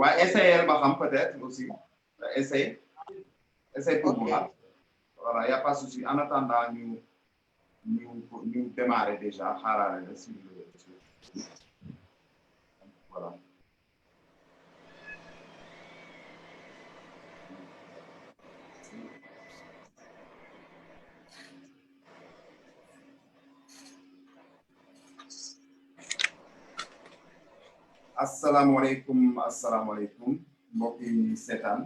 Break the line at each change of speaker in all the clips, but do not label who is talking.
Ouais, essayer ba xam peut-être aussi. Essayer pour voir. Voilà, il n'y a pas de souci. En attendant, nous démarrer déjà. Voilà. Assalamualaikum mbokk yi seetaan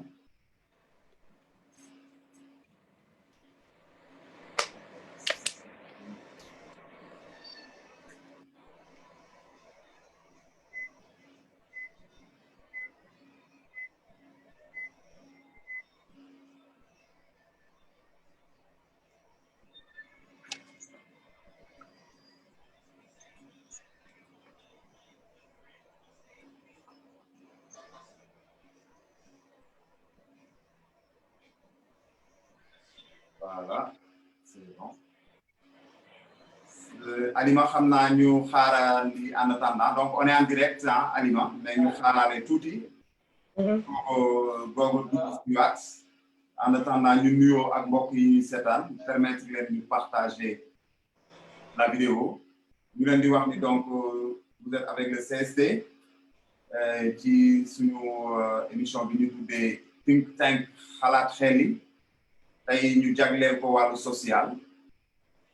voilà, c'est bon. Alima xam naa ñu xaarandi en attendant donc on est en direct hein, Alima mais ñu xaarale tuuti. Googu dugg si waat en attendant ñu nuyoo ak mbokk yi seetaan permettre leen ñu partager la vidéo ñu leen di wax ni donc vous êtes avec le CST ci suñu émission bi ñu tuddee Think Tank xalaat xel yi tey ñu jagleel ko wàllu social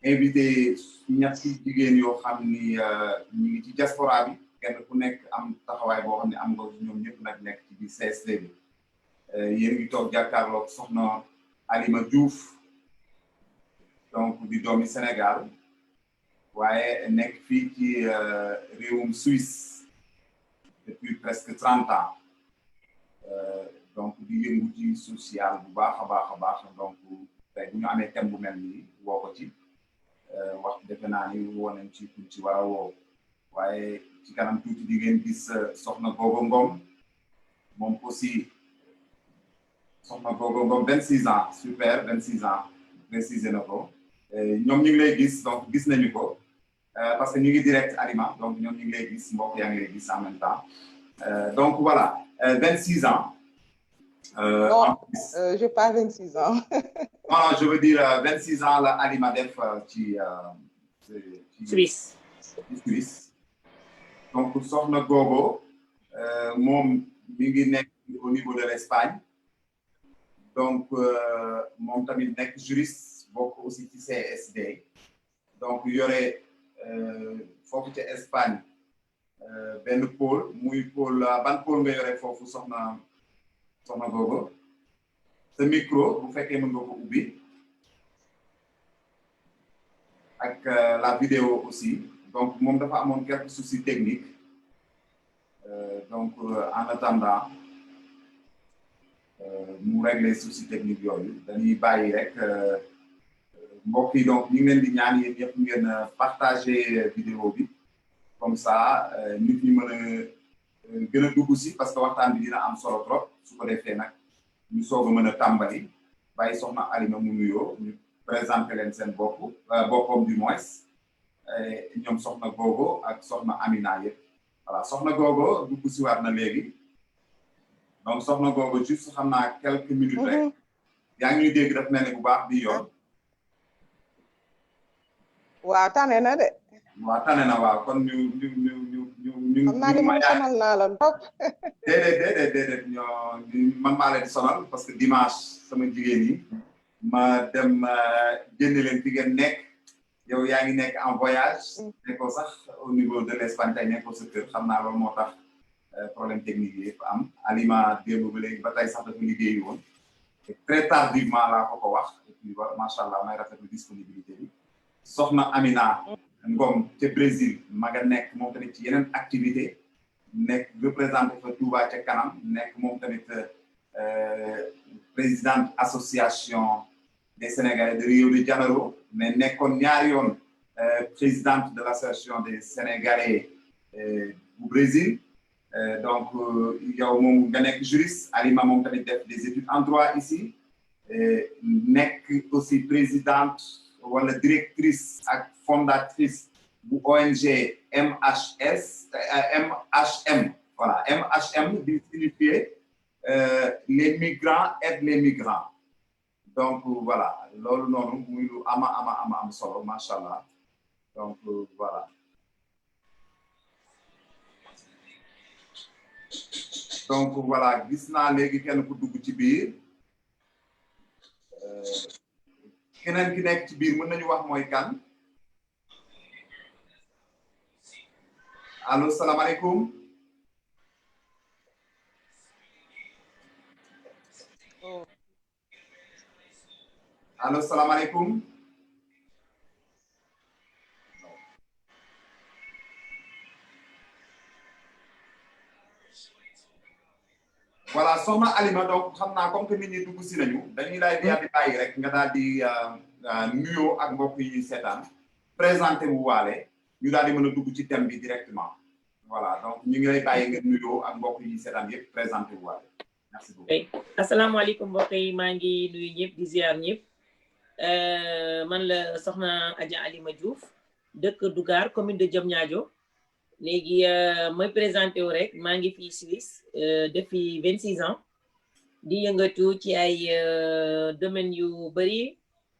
invité ñetti jigéen yoo xam ni ñu ngi ci diaspora bi kenn ku nekk am taxawaay boo xam ne am nga ñoom ñëpp nag nekk ci biir CST bi yéen ngi toog jàkkaarloog soxna Alima Diouf donc di doomi Sénégal waaye nekk fii ci réewum Suisse depuis presque 30 ans donc di yëngu ci social bu baax a baax donc tey bu ñu amee thème bu mel nii woo ko ci wax defe naa ni woo nañ ci tuuti ci war a woo waaye ci kanam tuuti di ngeen gis soxna Gogo Ngom moom aussi soxna Gogo Ngom 26 ans super 26 ans précisé na ko ñoom ñu ngi lay gis donc gis nañu ko parce que ñu ngi direct Alima donc ñoom ñu ngi lay gis mbokk yaa ngi lay gis en même temps donc voilà 26 ans.
Non, j'ai pas 26 ans.
Non, je veux dire 26 ans la Alima def ci
Suisse.
Suisse. Donc soxna Gogo moom mi ngi nekk au niveau de l'Espagne donc moom tamit nekk juriste bokk aussi ci CSD donc yore foofu ci Espagne benn pôle muy pôle ban pôle nga yore foofu soxna Gogo sa micro bu fekkee mën nga ko ubbi ak la vidéo aussi donc moom dafa amoon quelques soucis techniques donc en attendant mu régler soucis techniques yooyu dañuy bàyyi rek mbokk yi donc ñu ngi leen di ñaan yéen ñëpp ngeen partager vidéo bi comme ça nit ñi mën a gën a dugg si parce que waxtaan bi dina am solo trop su ko defee nag ñu soog a mën a tàmbali bàyyi soxna Alima mu nuyoo ñu présenté leen seen boppam du moins ñoom soxna Gogo ak soxna Amina yëpp voilà soxna Gogo dugg si waat na léegi donc soxna Gogo juste xam naa quelques minutes rek yaa ngi ñuy dégg daf mel ne bu baax bi yoon.
waaw tane na de.
waaw tane na waaw kon ñu.
xam naa ni man sonal naa la topp.
déedéet man maa leen sonal parce que dimanche sama jigéen yi ma dem génn leen fi ngeen nekk yow yaa ngi nekk en voyage. nekkoo sax au niveau de l'Espagne tey nekkoo sa kër xam naa loolu moo tax problème technique yi yëpp am Alima démb ba léegi ba tey sax dafa liggéeyi woon très tardivement laa ko wax et puis macha allah may rafetlu disponibilité bi soxna Amina Ngom ca Brésil ma nga nekk moom tamit ci yeneen activité nekk représenté fa Touba ca kanam nekk moom tamit présidente association des Sénégalais de Rio de Janeiro mais nekkoon ñaari yoon présidente de l'association des Sénégalais bu Brésil donc yow moom nga nekk juriste Alima moom tamit def des études en droit ici nekk aussi présidente wala directrice ak fondatrice bu ONG MHM voilà MHM di signifier les migrants aident les migrants donc voilà loolu noonu muy lu ama solo macha allah donc voilà. donc voilà gis naa léegi kenn ku dugg ci biir keneen ki nekk ci biir mën nañu wax mooy kan allo salaamaaleykum. allo salaamaaleykum. voilà soxna Alima donc xam naa comme que nit ñi dugg si nañu dañuy lay di bàyyi rek nga daal di nuyoo ak mbokk yi ñuy seetaan présenté wu waale ñu daal di mën a dugg ci thème bi directement voilà donc ñu ngi lay bàyyi nga nuyoo ak mbokk yi ñuy seetaan yëpp présenté wu waale merci beaucoup.
asalaamaaleykum mbokk yi maa ngi nuyu ñëpp di ziar ñëpp man la soxna Adja Alima Diouf dëkk Dougar commune de Diamniadio léegi mooy présenté wu rek maa ngi fii Suisse depuis 26 ans di yëngatu ci ay domaines yu bëri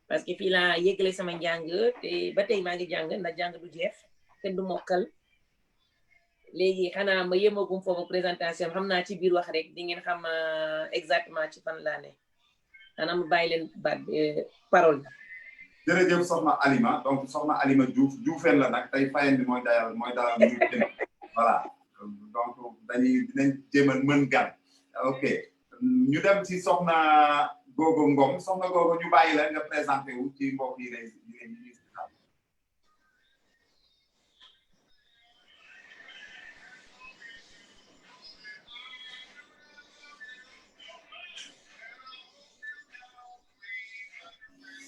parce que fii laa yëgale sama njàng te ba tey maa ngi jàng ndax jàng du jeex te du mokkal léegi xanaa ma yemagum foofu présentation xam naa ci biir wax rek di ngeen xam exactement ci fan laa ne xanaa ma bàyyi leen baat parole.
jërëjëf soxna Alima donc soxna Alima Diouf Dioufeen la nag tey fayen bi mooy dalal voilà donc dinañ jéem a mën gan ok ñu dem ci soxna Gogo Ngom soxna Gogo ñu bàyyi la nga présenté wu ci mbokk yi lay ñuy xam.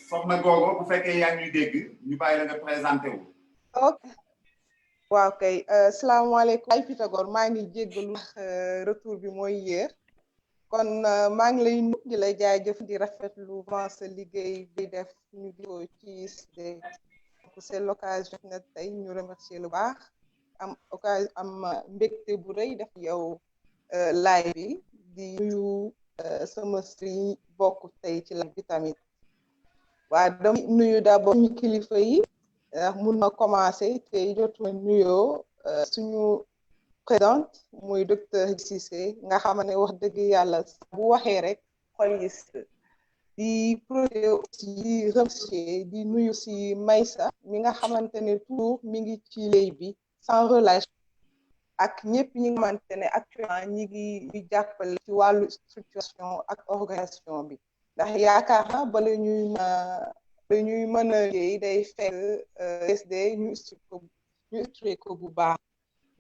soxna Gogo bu fekkee yaa ngi ñuy dégg ñu bàyyi la nga présenté wu.
ok waaw kay salaamaaleykum ay Pythagore maa ngi jéggalu retour bi mooy yéer kon maa ngi lay nuyu di lay jaajëf di rafetlu vraiment sa liggéey bi def ñu ko ci donc c'est l'occasion na tey ñu remercier lu baax am occasion am mbégte bu rëy def yow live bi di nuyu sama sëriñ bokk tey ci live bi tamit waa dama nuyu d'abord ñu kilifa yi mun na commencer te jotuma nuyoo suñu présidente muy docteur Cissé nga xam ne wax dëgg yàlla bu waxee rek xol yi di projet aussi di remercier di nuyu si Maysa mi nga xamante ne toujours mi ngi ci liggéey bi sans relâche ak ñëpp ñi nga xamante ne actuellement ñi ngi jàppale ci wàllu structuration ak organisation bi ndax yaakaar na bala ñuy mën a liggéey day fekk SD ñu structuré ko bu baax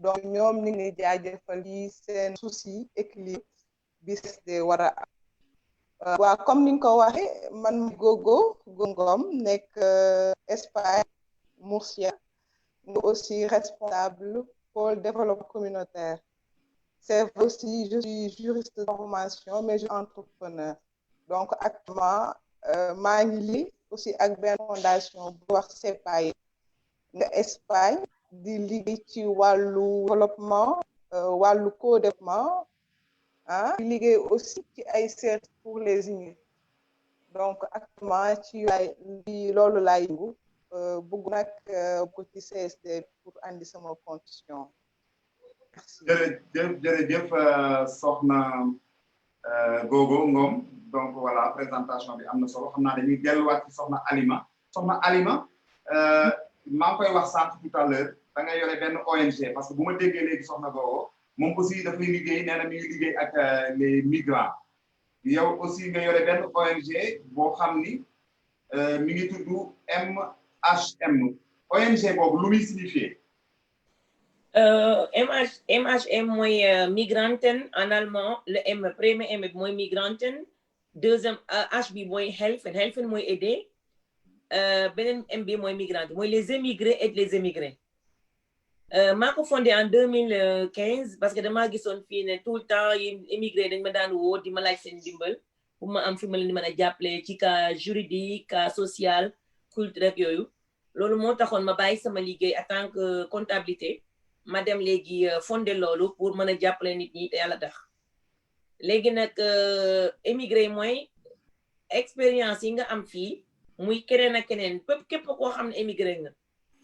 donc ñoom ñu ngi jaajëfal yi seen souci équilibre bi SD war a am waaw comme ni nga ko waxee man Gogo Ngom nekk Espagne Murcia nga aussi responsable pôle développement communautaire c'est aussi je suis juriste de formation mais je suis entrepreneur donc actuellement maa ngi li aussi ak benn fondation bu wax CEPAI nga Espagne di liggéey ci wàllu développement wàllu co-développement di liggéey aussi ci ay services pour les immigrés donc actuellement ci loolu laay yëngu bëgg nag ko ci CSD pour andi sama contribution. Merci.
jërëjëf soxna Gogo Ngom donc voilà présentation bi am na solo xam naa dañuy delluwaat ci soxna Alima maa ngi koy wax sànq tout à l'heure da nga yore benn ONG parce que bu ma déggee léegi soxna Gogo moom aussi dafay liggéey nee na mi ngi liggéey ak les migrants yow aussi nga yore benn ONG boo xam ni mi ngi tudd MHM ONG boobu lu muy signifier.
MHM mooy migranten en allemand le M premier M bi mooy migranten deuxième H bi mooy helfen mooy aider beneen M bi mooy migrante mooy les émigrés aident les émigrés maa ko fondé en 2015 parce que damaa gisoon fii ne tout le temps yi émigré dañ ma daan woo di ma laaj seen dimbal pour ma am fi ma leen di mën a jàppale ci cas juridique cas social culturel yooyu loolu moo taxoon ma bàyyi sama liggéey en tant que comptabilité ma dem léegi fondé loolu pour mën a jàppale nit ñi te yàlla tax léegi nag émigré mooy expérience yi nga am fii muy keneen ak keneen képp koo xam ne émigré nga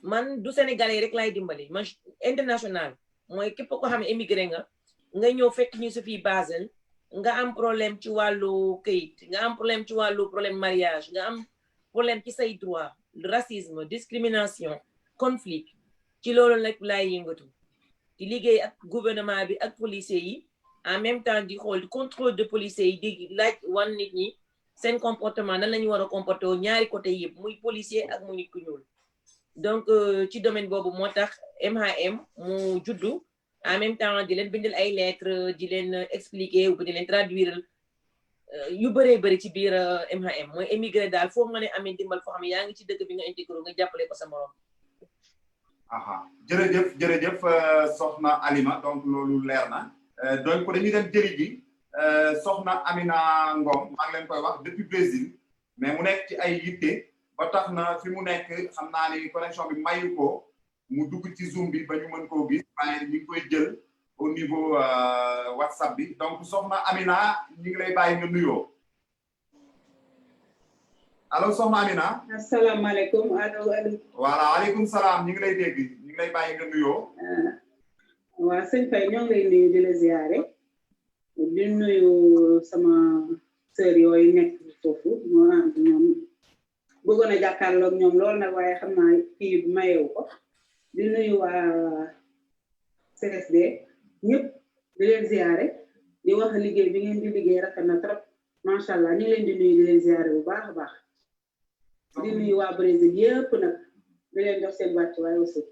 man du sénégalais rek laay dimbali man international mooy képp koo xam ne émigré nga ñëw fekk ñu su fii Basel nga am problème ci wàllu këyit nga am problème ci wàllu problème mariage nga am problème ci say droit racisme discrimination conflit ci loolu nag laay yëngatu di liggéey ak gouvernement bi ak policiers yi en même temps di xool contrôle de policiers yi di laaj wan nit ñi seen comportement nan la ñu war a comporter wu ñaari côté yëpp muy policier ak mu nit ku ñuul donc ci domaine boobu moo tax MHM mu juddu en même temps di leen bindal ay lettres di leen expliquer ou di leen traduire yu bëree bëri ci biir MHM mooy émigré daal foo nga ne amee dimbal foo xam ne yaa ngi ci dëkk bi nga intégré nga jàppale ko sa morom.
jërëjëf soxna Alima donc loolu leer na donc dañuy dem jëri ji soxna Amina Ngom maa ngi leen koy wax depuis Brésil mais mu nekk ci ay yitte ba tax na fi mu nekk xam naa ni connexion bi mayu ko mu dugg ci Zoom bi ba ñu mën koo gis waaye ñu ngi koy jël au niveau WhatsApp bi donc soxna Amina ñu ngi lay bàyyi nga nuyoo allo soxna Amina.
asalaamaaleykum allo.
voilà waaleykum salaam ñu ngi lay dégg ñu ngi lay bàyyi nga nuyoo.
waa sëñ Faye ñoo ngi lay nuyu di la ziare di nuyu sama sœur yooyu nekk foofu moo am ñoom bëggoon a jàkkaarloog ñoom lool nag waaye xam naa kii bi mayewu ko di nuyu waa CSD ñëpp di leen ziare di wax liggéey bi ngeen di liggéey rafet na trop macha allah ñu ngi leen di nuyu di leen ziare bu baax a baax di nuyu waa Brésil yëpp nag di leen jox seen wàccuwaay aussi.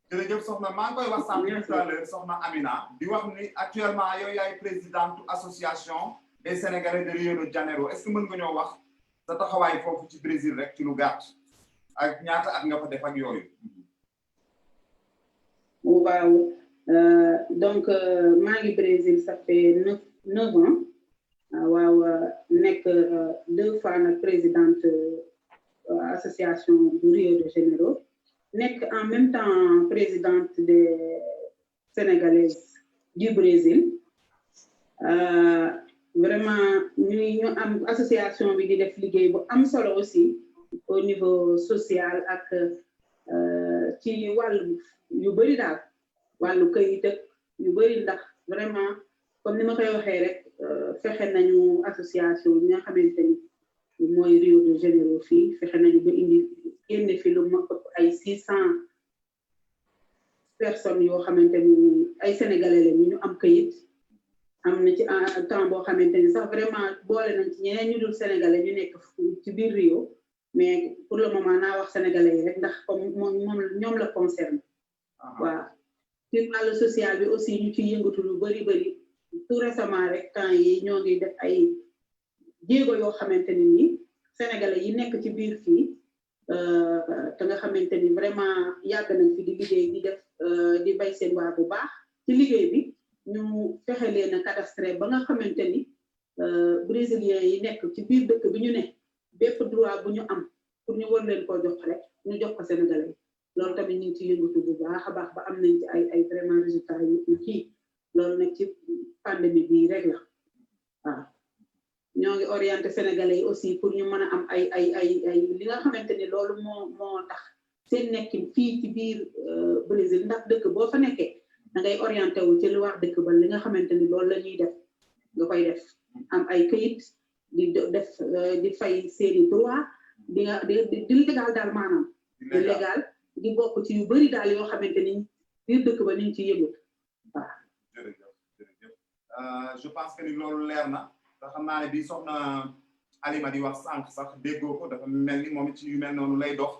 jërëjëf soxna maa ngi koy wax sànq tout à l'heure soxna Amina di wax ni actuellement yow yaay présidente association des Sénégalais de Rio de Janeiro est-ce que mën nga ñoo wax sa taxawaay foofu ci Brésil rek ci lu gàtt ak ñaata at nga fa def ak yooyu.
waaw donc maa ngi Brésil ça fait 9 ans waaw nekk 2 fois nag présidente association du Rio de Janeiro. nekk en même temps présidente des Sénégalaises du Brésil vraiment ñu am association bi di def liggéey bu am solo aussi au niveau social ak ci wàllu yu bëri daal wàllu këyit ak yu bëri ndax vraiment comme ni ma koy waxee rek fexe nañu association bi nga xamante ni mooy Rio de Janeiro fii fexe nañu ba indi génne fi lu ma ëpp ay 600 personnes yoo xamante ni ay sénégalais la ñu am këyit am na ci temps boo xamante ni sax vraiment boole nañ ci ñeneen ñu dul sénégalais ñu nekk ci biir Rio mais pour le moment naa wax sénégalais yi rek ndax comme moom ñoom la concerne waaw ci wàllu social bi aussi ñu ci yëngatu lu bëri tout récemment rek temps yi ñoo ngi def ay jéego yoo xamante ni nii sénégalais yi nekk ci biir fii te nga xamante ni vraiment yàgg nañ fi di liggéey di def di bay seen waar bu baax ci liggéey bi ñu fexe leen a cadastre ba nga xamante ni brésiliens yi nekk ci biir dëkk bi ñu ne bépp droit bu ñu am pour ñu war leen koo jox rek ñu jox ko sénégalais loolu tamit ñu ngi ci yëngatu bu baax a baax ba am nañ ci ay vraiment résultats yu kii loolu nag ci pandémie bii rek la waaw ñoo ngi orienté sénégalais yi aussi pour ñu mën a am ay li nga xamante ni loolu moo tax seen nekkin fii ci biir Brésil ndax dëkk boo fa nekkee da ngay orienté wu ci lu wax dëkk ba li nga xamante ni loolu la ñuy def nga koy def am ay këyit di def di fay seeni droit di légal daal maanaam di légal di bokk ci yu bëri daal yoo xamante ni biir dëkk ba niñ ci yëngu waaw.
jërëjëf je pense que ni loolu leer na. te xam naa ne bi soxna Alima di wax sànq sax déggoo ko dafa mel ni moom ci yu mel noonu lay dox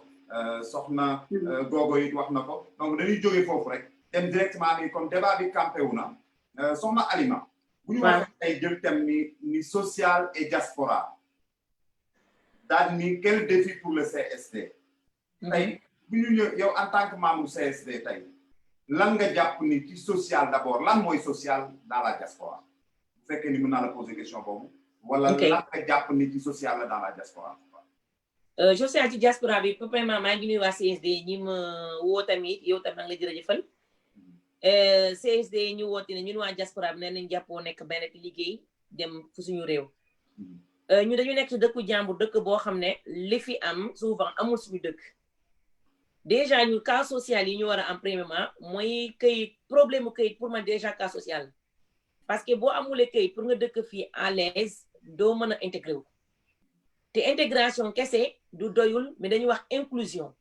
soxna googo it wax na ko donc dañuy jógee foofu rek dem directement ni comme débat bi campé wu na soxna Alima bu ñu waxee tey jël thème ni social et diaspora daal ni quel défi pour le CSD tey bu ñu ñëw yow en tant que membre CSD tey lan nga jàpp ni ci social d'abord lan mooy social dans la diaspora fekkee ni mën naa la poser question boobu wala lan nga jàpp ni ci social la dans la diaspora
social ci diaspora bi premièrement maa ngi nuyu waa CSD ñi ma woo tamit yow tamit maa ngi la jërëjëfal CSD ñu woote ne ñun waa diaspora bi nee nañ jàppoo nekk benn liggéey dem fu suñu réew ñu dañu nekk ci dëkku jàmbur dëkk boo xam ne li fi am souvent amul suñu dëkk déjà ñu cas social yi ñu war a am premièrement mooy këyit problème mu këyit pour man déjà cas social parce que boo amulee këyit pour nga dëkk fii à l'aise doo mën a intégré wu te intégration kese du doyul mais dañuy wax inclusion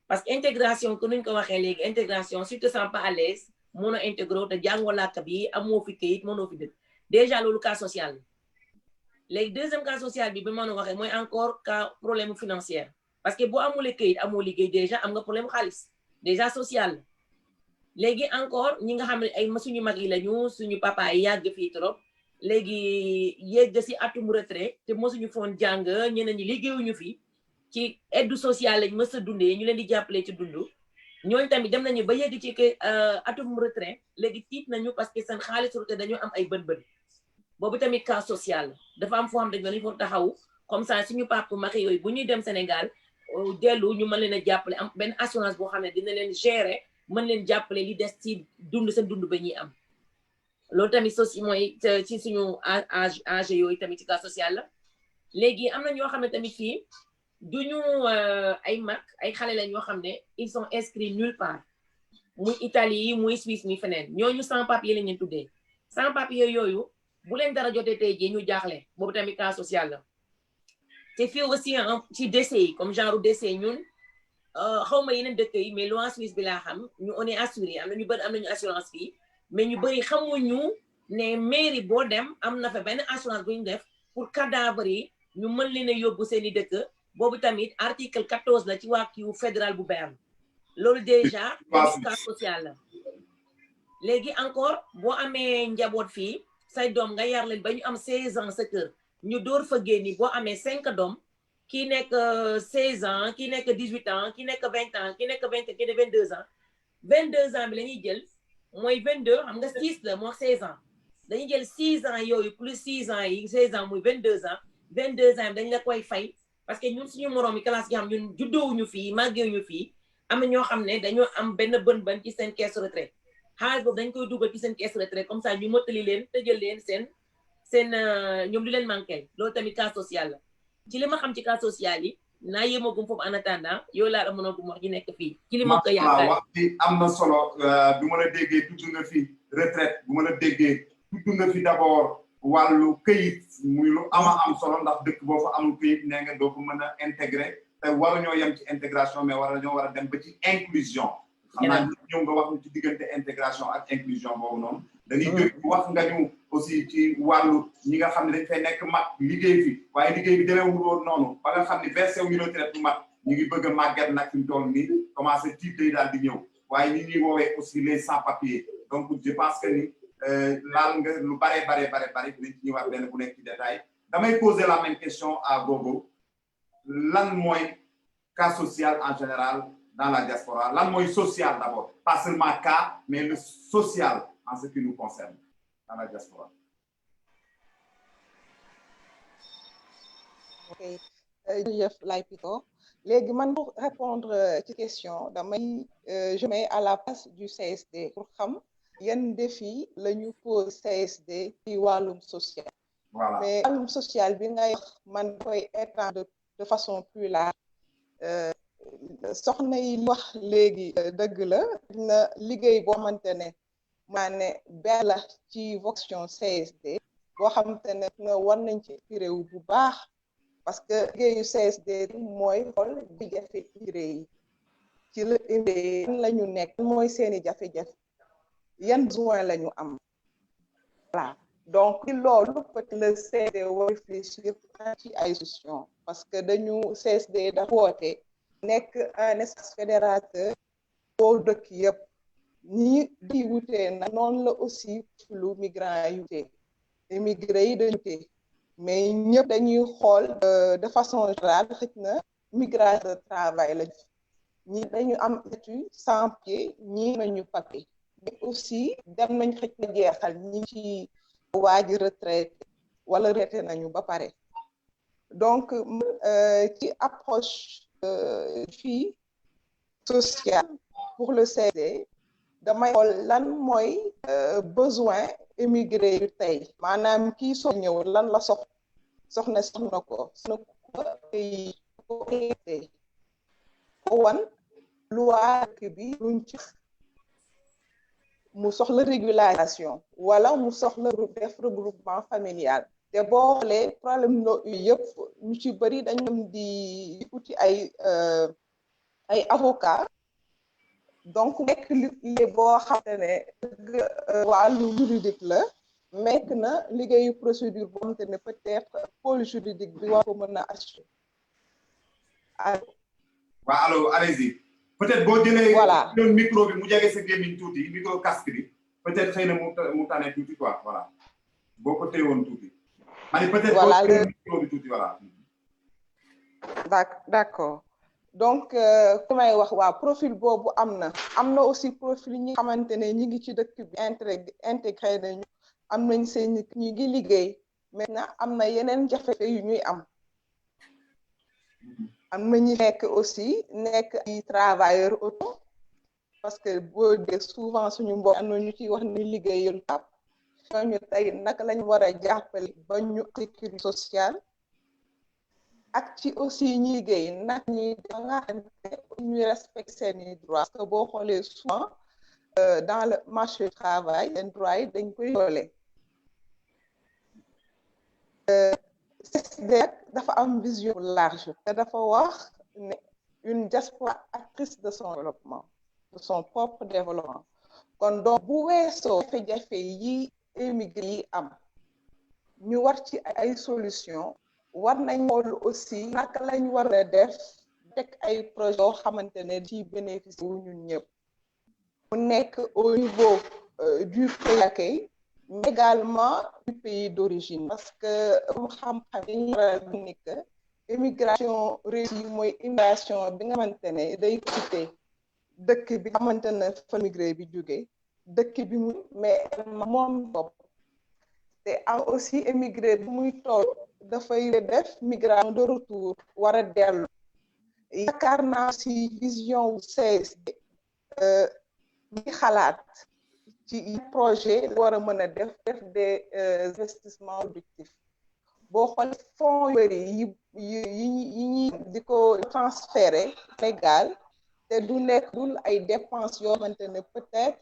parce que intégration que nuñ ko waxee léegi intégration si tu te sens pas à l'aise mënoo intégré te jàngoo làkk bi amoo fi këyit mënoo fi dëkk déjà loolu cas social la léegi deuxième cas social bi mën a waxee mooy encore cas problème financier parce que boo amulee këyit amoo liggéey déjà am nga problème xaalis déjà social léegi encore ñi nga xam ne ay suñu mag yi lañu suñu papa yi yàgg fii trop léegi yegg si atum retrait te mosuñu foon jàng ñeneen ñi liggéeyuñu fi ci aide sociale lañ mës a dundee ñu leen di jàppale ci dund ñooñu tamit dem nañu ba yegg ci atum retrait léegi tiit nañu parce que seen xaalis retrait dañoo am ay bën-bën boobu tamit cas social dafa am foo xam dañu fa taxaw comme ça suñu papa mag yooyu bu ñuy dem Sénégal dellu ñu mën leen a jàppale am benn assurance boo xam ne dina leen gérer mën leen jàppale li des ci dund seen dund ba ñuy am loolu tamit soci mooy ci suñu âge yooyu tamit ci cas social la léegi am na ñoo xam ne tamit fii duñu ay mag ay xale la ñoo xam ne ils sont inscrits nulle part muy Italie muy Suisse muy feneen ñooñu sans papier lañ leen tuddee sans papier yooyu bu leen dara jotee tey jii ñu jaaxle boobu tamit cas social la te fii aussi ci décès yi comme genre décès ñun xaw ma yeneen dëkk yi mais loi Suisse bi laa xam ñu on est assuré am na ñu bëri am nañu assurance fii mais ñu bëri xamuñu ne mairie boo dem am na fa benn assurance bu ñu def pour cadavre yi ñu mën leen a yóbbu seen i dëkk boobu tamit article 14 la ci waa kiw fédéral bu Berne loolu déjà cas social la léegi encore boo amee njaboot fii say doom nga yar leen ba ñu am 16 ans sa kër ñu door fa génni boo amee 5 doom kii nekk 16 ans kii nekk 18 ans kii nekk 20 ans kii nekk 20 kii nekk 22 ans 22 ans bi la ñuy jël mooy 22 xam nga 6 la moo 16 ans dañuy jël 6 ans yooyu plus 6 ans yi 16 ans muy 22 ans 22 ans dañ la koy fay parce que ñun suñu moroom yi classe yi xam ñun juddoowuñu fii màggewuñu fii am na ñoo xam ne dañoo am benn bën ci seen caisse retraite xaalis boobu dañ koy dugal ci seen caisse retraite comme ça ñu mottali leen tëjal leen seen ñoom li leen manqué loolu tamit cas social la ci li ma xam ci cas social yi naa yéemagum foofu en attendant yow laa mën a gum wax ji nekk fii ci li ma ko yaakaar
wax bi am na solo bu ma la déggee tudd nga fi retraite bu ma la déggee tudd nga fi d'abord wàllu këyit muy lu am solo ndax dëkk boo fa amul këyit nee nga doo ko mën a intégrer te waruñoo yem ci intégration mais war a dem ba ci inclusion xam naa ñëw nga wax ñu ci diggante intégration ak inclusion boobu noonu dañuy jóg wax nga ñu aussi ci wàllu ñi nga xam ne dañ fay nekk mag liggéey fi waaye liggéey bi demeewul woon noonu ba nga xam ne versé wu ñu retraite bu mag ñu ngi bëgg a màgget nag fi mu toll nii commencé tiit day daal di ñëw waaye ñi ñuy woowee aussi les sans papiers donc je pense que ni laal nga lu bare dinañ ci ñëwaat benn bu nekk ci détail damay poser la même question à Gogo lan mooy cas social en général dans la diaspora lan mooy social d'abord pas seulement cas mais le social en ce qui nous concerne dans la diaspora.
ok jërëjëf Laipito léegi man pour répondre ci question damay je mets à la place du CSD pour xam yan défi la ñu pose CSD ci wàllum social.
Voilà.
Mais wàllum social bi ngay wax man koy étendre de façon plus large soxna yi wax léegi dëgg la na liggéey boo xamante ne maa ne benn la ci vocation CSD boo xamante ne nga war nañ ci inspiré wu bu baax parce que liggéeyu CSD mooy xool jafe-jafe immigré yi ci la immigré yan la ñu nekk mooy seeni jafe-jafe yan besoin la ñu am voilà donc ci loolu peut le CSD war réfléchir ci ay solutions parce que dañu CSD dafa woote nekk un espace fédérateur boo dëkk yëpp ñi di wutee na noonu la aussi lu migrants yi wutee immigré yi dañu wutee mais ñëpp dañuy xool de façon générale xëj na migration de travail la ñi dañu am statut sans papier ñi nañu papier mais aussi dem nañ xëj na jeexal ñi ci waaji retraité wala retraité nañu ba pare donc ci approche fii sociale pour le CSD damay xool lan mooy besoin émigré yu tey maanaam kii soo ñëw lan la soxna ko ko wan loi bi luñ ci mu soxla régularisation wala mu soxla def regroupement familial te boo xoolee problème yu yëpp ñu ci bëri dañu di uti ay avocat donc nekk li boo xam ne wàllu juridique la nekk na liggéeyu procédure boo xamante ne peut-être pôle juridique bi war ko mën a assurer.
waaw allo allez-y peut-être boo jëlee
voilà
micro bi mu jege sa gémmiñ tuuti micro casque bi peut-être xëy na mu tane tuuti quoi voilà boo ko téewoon tuuti mani peut-être
voilà
boo jëlee micro bi tuuti voilà
d'accord donc ku may wax waa profil boobu am na aussi profil ñi xamante ne ñi ngi ci dëkk bi intégré nañu am nañ seen ñi ngi liggéey maintenant am na yeneen jafe-jafe yu ñuy am na ñu nekk aussi nekk ay travailleurs auto parce que boo dee souvent suñu mbokk am na ñu ciy wax ni liggéeyul tap ñooñu tey naka lañ war a jàppale ba ñu sécurité sociale ak ci aussi ñi liggéey nag ñi da nga xam ne ñuy respecter seeni droits parce que boo xoolee souvent dans le marché du travail seen droits yi dañ koy yoole CSD dafa am vision large te dafa wax ne une diaspora actrice de son développement de son propre développement kon donc bu weesoo jafe-jafe yi émigré yi am ñu war ci ay solution war nañ xool aussi naka lañ war a def teg ay projet yoo xamante ne ci bénéfice wu ñun ñëpp mu nekk au niveau du pays d'accueil mais également du pays d'origine parce que mu xam-xam yi ni que immigration réussie mooy immigration bi nga xamante ne day quitté dëkk bi xamante ne fa migré bi jóge dëkk bi mu mais moom bopp te am aussi émigré bu muy toll dafay def migration de retour war a dellu yaakaar naa si vision wu CSD ñi xalaat ci projet war a mën a def des investissements productifs boo xool fonds yu bëri yi ñi di ko transféré légal te du nekk dul ay dépenses yoo xamante ne peut-être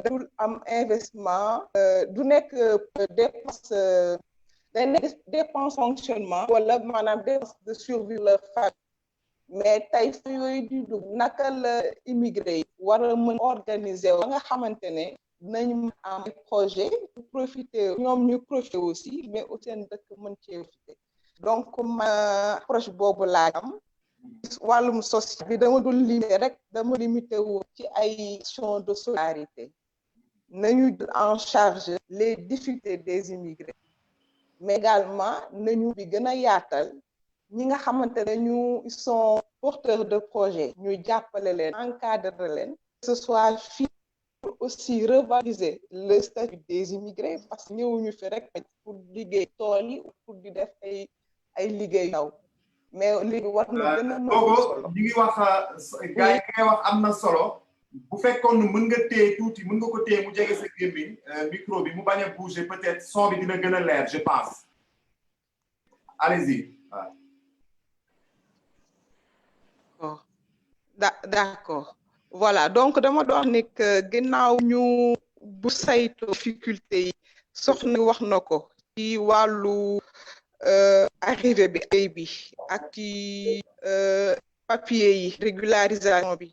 dul am investissement du nekk dépense day nekk dépense fonctionnement wala maanaam dépense de survie leur famille mais tey fu yooyu di dugg naka la immigré yi war a mën organiser ba nga xamante ne dinañ am projet pour profiter ñoom ñu profiter aussi mais aussi seen dëkk mën cee profiter donc ma approche boobu laa am wàllum social bi dama dul limité rek dama limité wu ci ay actions de solidarité nañu jël en charge les difficultés des immigrés mais également nañu bi gën a yaatal ñi nga xamante ne ñu sont porteurs de projet ñu jàppale leen encadrer leen que ce soit fii pour aussi revaloriser le statut des immigrés parce que ñëwuñu fi rek pour liggéey tool yi pour di def ay liggéey yaw mais léegi war na gën a mën solo
ñu ngi wax gars yi ngay wax am na solo bu fekkoon mën nga téye tuuti mën nga ko téye mu jege sa gémmiñ micro bi mu bañ a bouger peut-être son bi dina gën a leer je pense allez-y
d'accord voilà donc dama doon ni que ginnaaw ñu bu saytu difficulté yi soxna wax na ko ci wàllu arrivé bi ak ci papier yi régularisation bi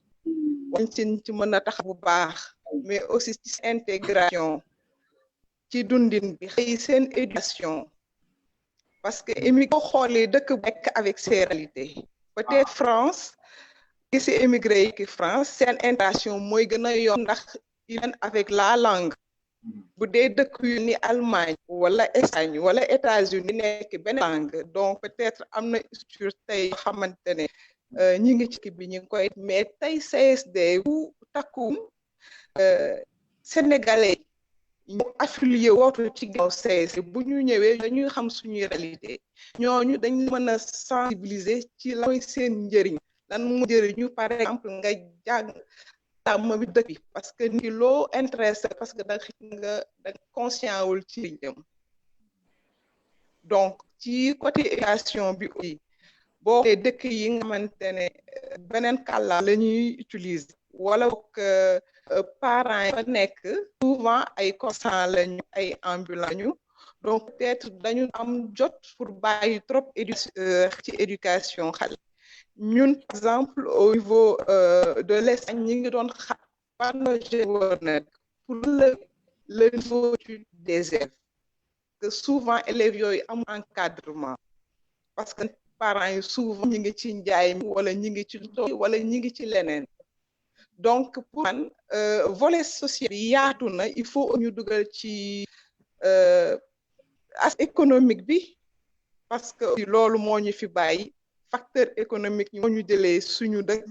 wañ ci mën a tax bu baax mais aussi ci intégration ci dundin bi xëy seen éducation parce que émigré boo xoolee dëkk bu nekk avec ses réalités peut-être France gisi émigré yi ki France seen intégration mooy gën a yomb ndax yéen avec la langue bu dee dëkk yu ni Allemagne wala Espagne wala États-Unis nekk benn langue donc peut-être am na structure tey yoo xamante ne ñi ngi ci bi ñu ngi koy mais tey CSD bu takkum sénégalais ñu affilié wootu ci ginnaaw CSD bu ñu ñëwee dañuy xam suñuy réalité ñooñu dañu mën a sensibiliser ci la mooy seen njëriñ lan mu njëriñu par exemple nga jàng ma bi dëkk bi parce que ni loo intéressé parce que da nga conscient wul ci liñam donc ci côté éducation bi aussi boo xoolee dëkk yi nga xamante ne beneen kàlla la ñuy utiliser wala que parents yi fa nekk souvent ay commerçants lañu ay ambulants lañu donc peut-être dañu am jot pour bàyyi trop ci éducation xale ñun par exemple au niveau de l'Espagne ñi ngi doon xam pour le niveau des élèves que souvent élèves yooyu am encadrement parce que parents yi souvent ñi ngi ci njaay mi wala ñi ngi ci tool wala ñi ngi ci leneen donc pour man volet social bi yaatu na il faut ñu dugal ci aspect économique bi parce que loolu moo ñu fi bàyyi facteur économique moo ñu jëlee suñu dëkk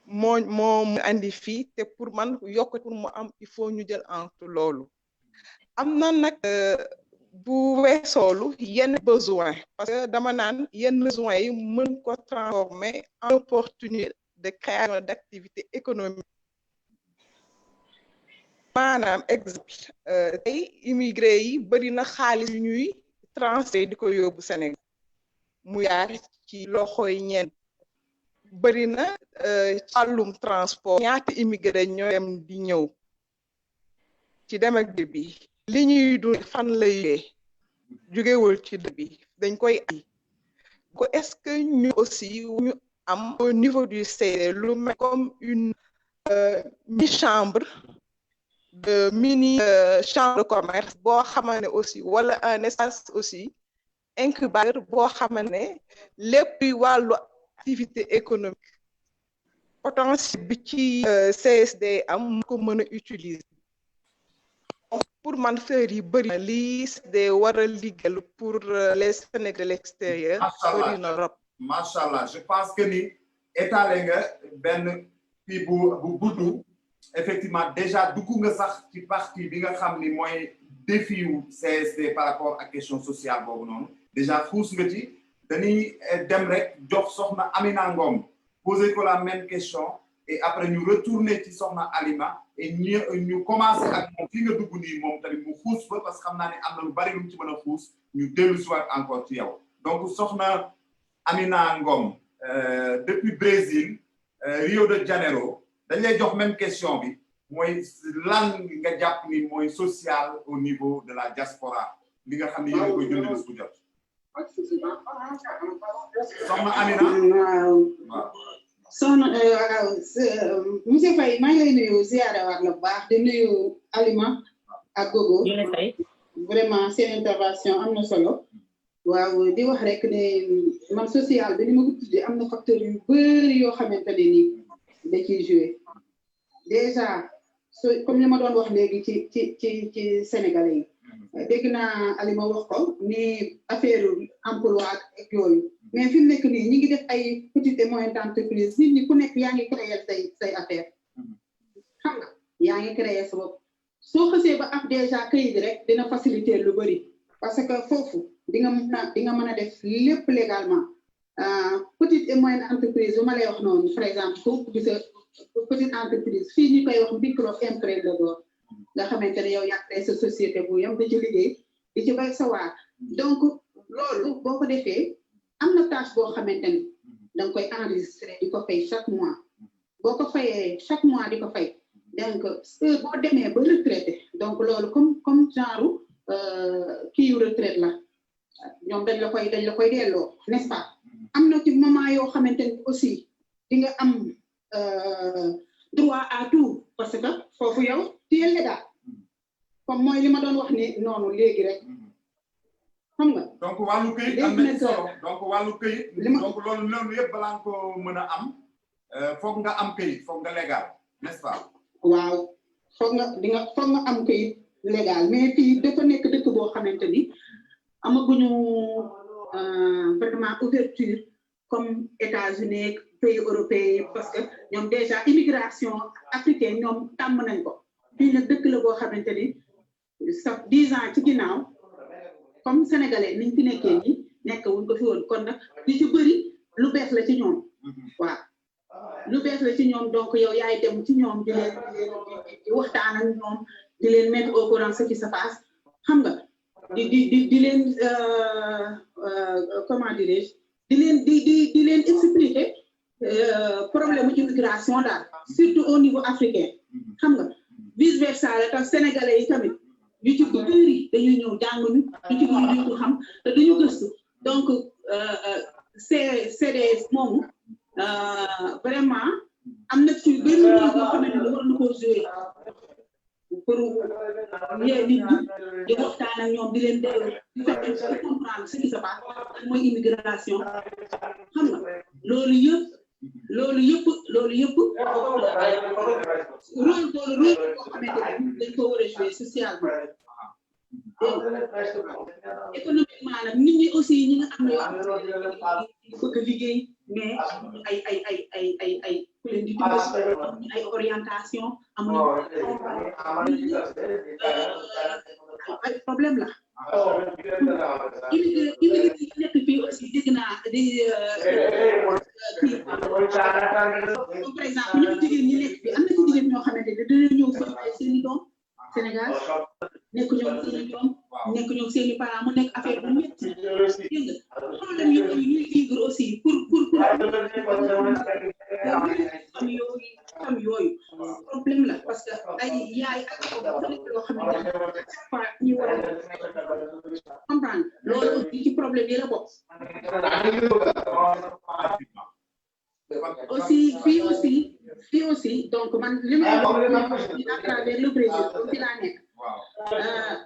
moo mu andi fii te pour man yokk pour mu am il faut ñu jël en tout loolu am na nag bu weesoolu yenn besoin parce que dama naan yenn besoin yi mën ko transformer en opportunité de création d'activité économique maanaam exemple tey immigré yi bëri na xaalis yu ñuy transféré di ko yóbbu Sénégal mu yaar ci loxoy ñenn bëri na ci wàllum transport ñaata immigré ñoo dem di ñëw ci dem ak bi li ñuy dund fan lay jógewul ci dëkk bi dañ koy ay ko est-ce que ñu aussi ñu am au niveau du CD lu mel comme une mini chambre de mini chambre de commerce boo xamane aussi wala un espace aussi incubateur boo xamane ne lépp wàllu activité économique potentiel bi ci CSD am ko mën a utiliser pour man faire yi bëri li CSD war a liggéeyal pour les Sénégalais de l'extérieur bëri na Europe
machallah je pense que ni étalé nga benn kii bu buddu effectivement déjà dugg nga sax ci partie bi nga xam ni mooy défi wu CSD par rapport à question sociale boobu noonu déjà xuus nga ci dañuy dem rek jox soxna Amina Ngom poser ko la même question et après ñu retourner ci soxna Alima et ñu commencer ak moom fi nga dugg nii moom tamit mu xuus ba parce que xam naa ne am na lu bari lu ci mën a xuus ñu dellu si waat encore ci yow donc soxna Amina Ngom depuis Brésil Rio de Janeiro dañ lay jox même question bi mooy lan nga jàpp ni mooy social au niveau de la diaspora li nga xam ne yéen koy dund bés bu jot soxna Amina
waaw soxna monsieur Faye maa ngi lay nuyu ziyaara waat la bu baax di nuyu Alima ak Gogo vraiment seen intervention am na solo waaw di wax rek ne man social bi ni ma ko tuddee am na facteur yu bëri yoo xamante ne nii da ciy joué déjà comme li ma doon wax léegi ci Sénégalais yi dégg naa Alima wax ko ni affaire emploi ak yooyu mais fi mu nekk nii ñi ngi def ay petites et moyennes entreprises nit ñi ku nekk yaa ngi créer say affaire xam nga yaa ngi créer sa bopp soo xësee ba am déjà këyit rek dina faciliter lu bëri parce que foofu di nga mën a def lépp légalement petite et moyenne entreprise bu ma lay wax noonu par exemple foofu gis petite entreprise fii ñu koy wax micro emprunteur nga xamante ne yow yaa créé sa société bu yam di ci liggéey di ci bay sa waar donc loolu boo ko defee am na tâche boo xamante ni danga koy enregistrer di ko fay chaque mois boo ko fayee chaque mois di ko fay donc boo demee ba retraité donc loolu comme genre kii yu retraite la ñoom dañ la koy delloo n'est-ce pas am na ci moment yoo xamante ni aussi di nga am droit à tout parce que foofu yow tu es légal comme mooy li ma doon wax ni noonu léegi rek xam nga.
donc wàllu këyit am na solo donc wàllu këyit. donc loolu yëpp balaa nga ko mën a am foog nga am këyit foog nga légal n'est-ce pas.
waaw foog nga am këyit légal mais fii dafa nekk dëkk boo xamante ni amaguñu vraiment ouverture comme États-Unis pays européens parce que ñoom déjà immigration africaine ñoom tàmm nañ ko fii nag dëkk la boo xamante ni sax 10 ans ci ginnaaw comme sénégalais niñ fi nekkee nii nekk wuñ ko fi woon kon nag li ci bëri lu bees la ci ñoom waaw lu bees la ci ñoom donc yow yaay dem ci ñoom di leen di waxtaan ak ñoom di leen mettre au courant ce qui se passe xam nga di leen comment dirais-je di leen expliquer problème immigration daal surtout au niveau africain xam nga vice versa la tax sénégalais yi tamit yu ci bëri dañuy ñëw jànguñu yu ci bëri duñu xam te duñu gëstu donc CDS moomu vraiment am na ci benn yoo xamante ne war na koo jouer pour yee nit ñi di waxtaan ak ñoom di leen déglu di fexe comprendre ce qui se passe mooy immigration xam nga loolu yëpp rôle boo xamante ne dañ ko war a jouer socialement économiquement nag nit ñi aussi ñi nga xam ne yoo bëgg liggéey mais ay ku leen di dimbali amuñu ay orientation amuñu ay problème la immigré yi nekk fii aussi dégg naa di kii par exemple ñu jigéen ñi nekk fii am na ci jigéen ñoo xamante ne dina ñëw seen i doom Sénégal nekk ñoom seen i doom nekk ñoom seen i parents mu nekk affaire bu métti dégg nga problème yi ñuy vivre aussi pour am yooyu problème la parce que ay yaay ak loo xamante ne chaque fois ñu war a comprendre loolu aussi ci problème yi la bokk aussi fii aussi donc man li ma à travers le président fi laa nekk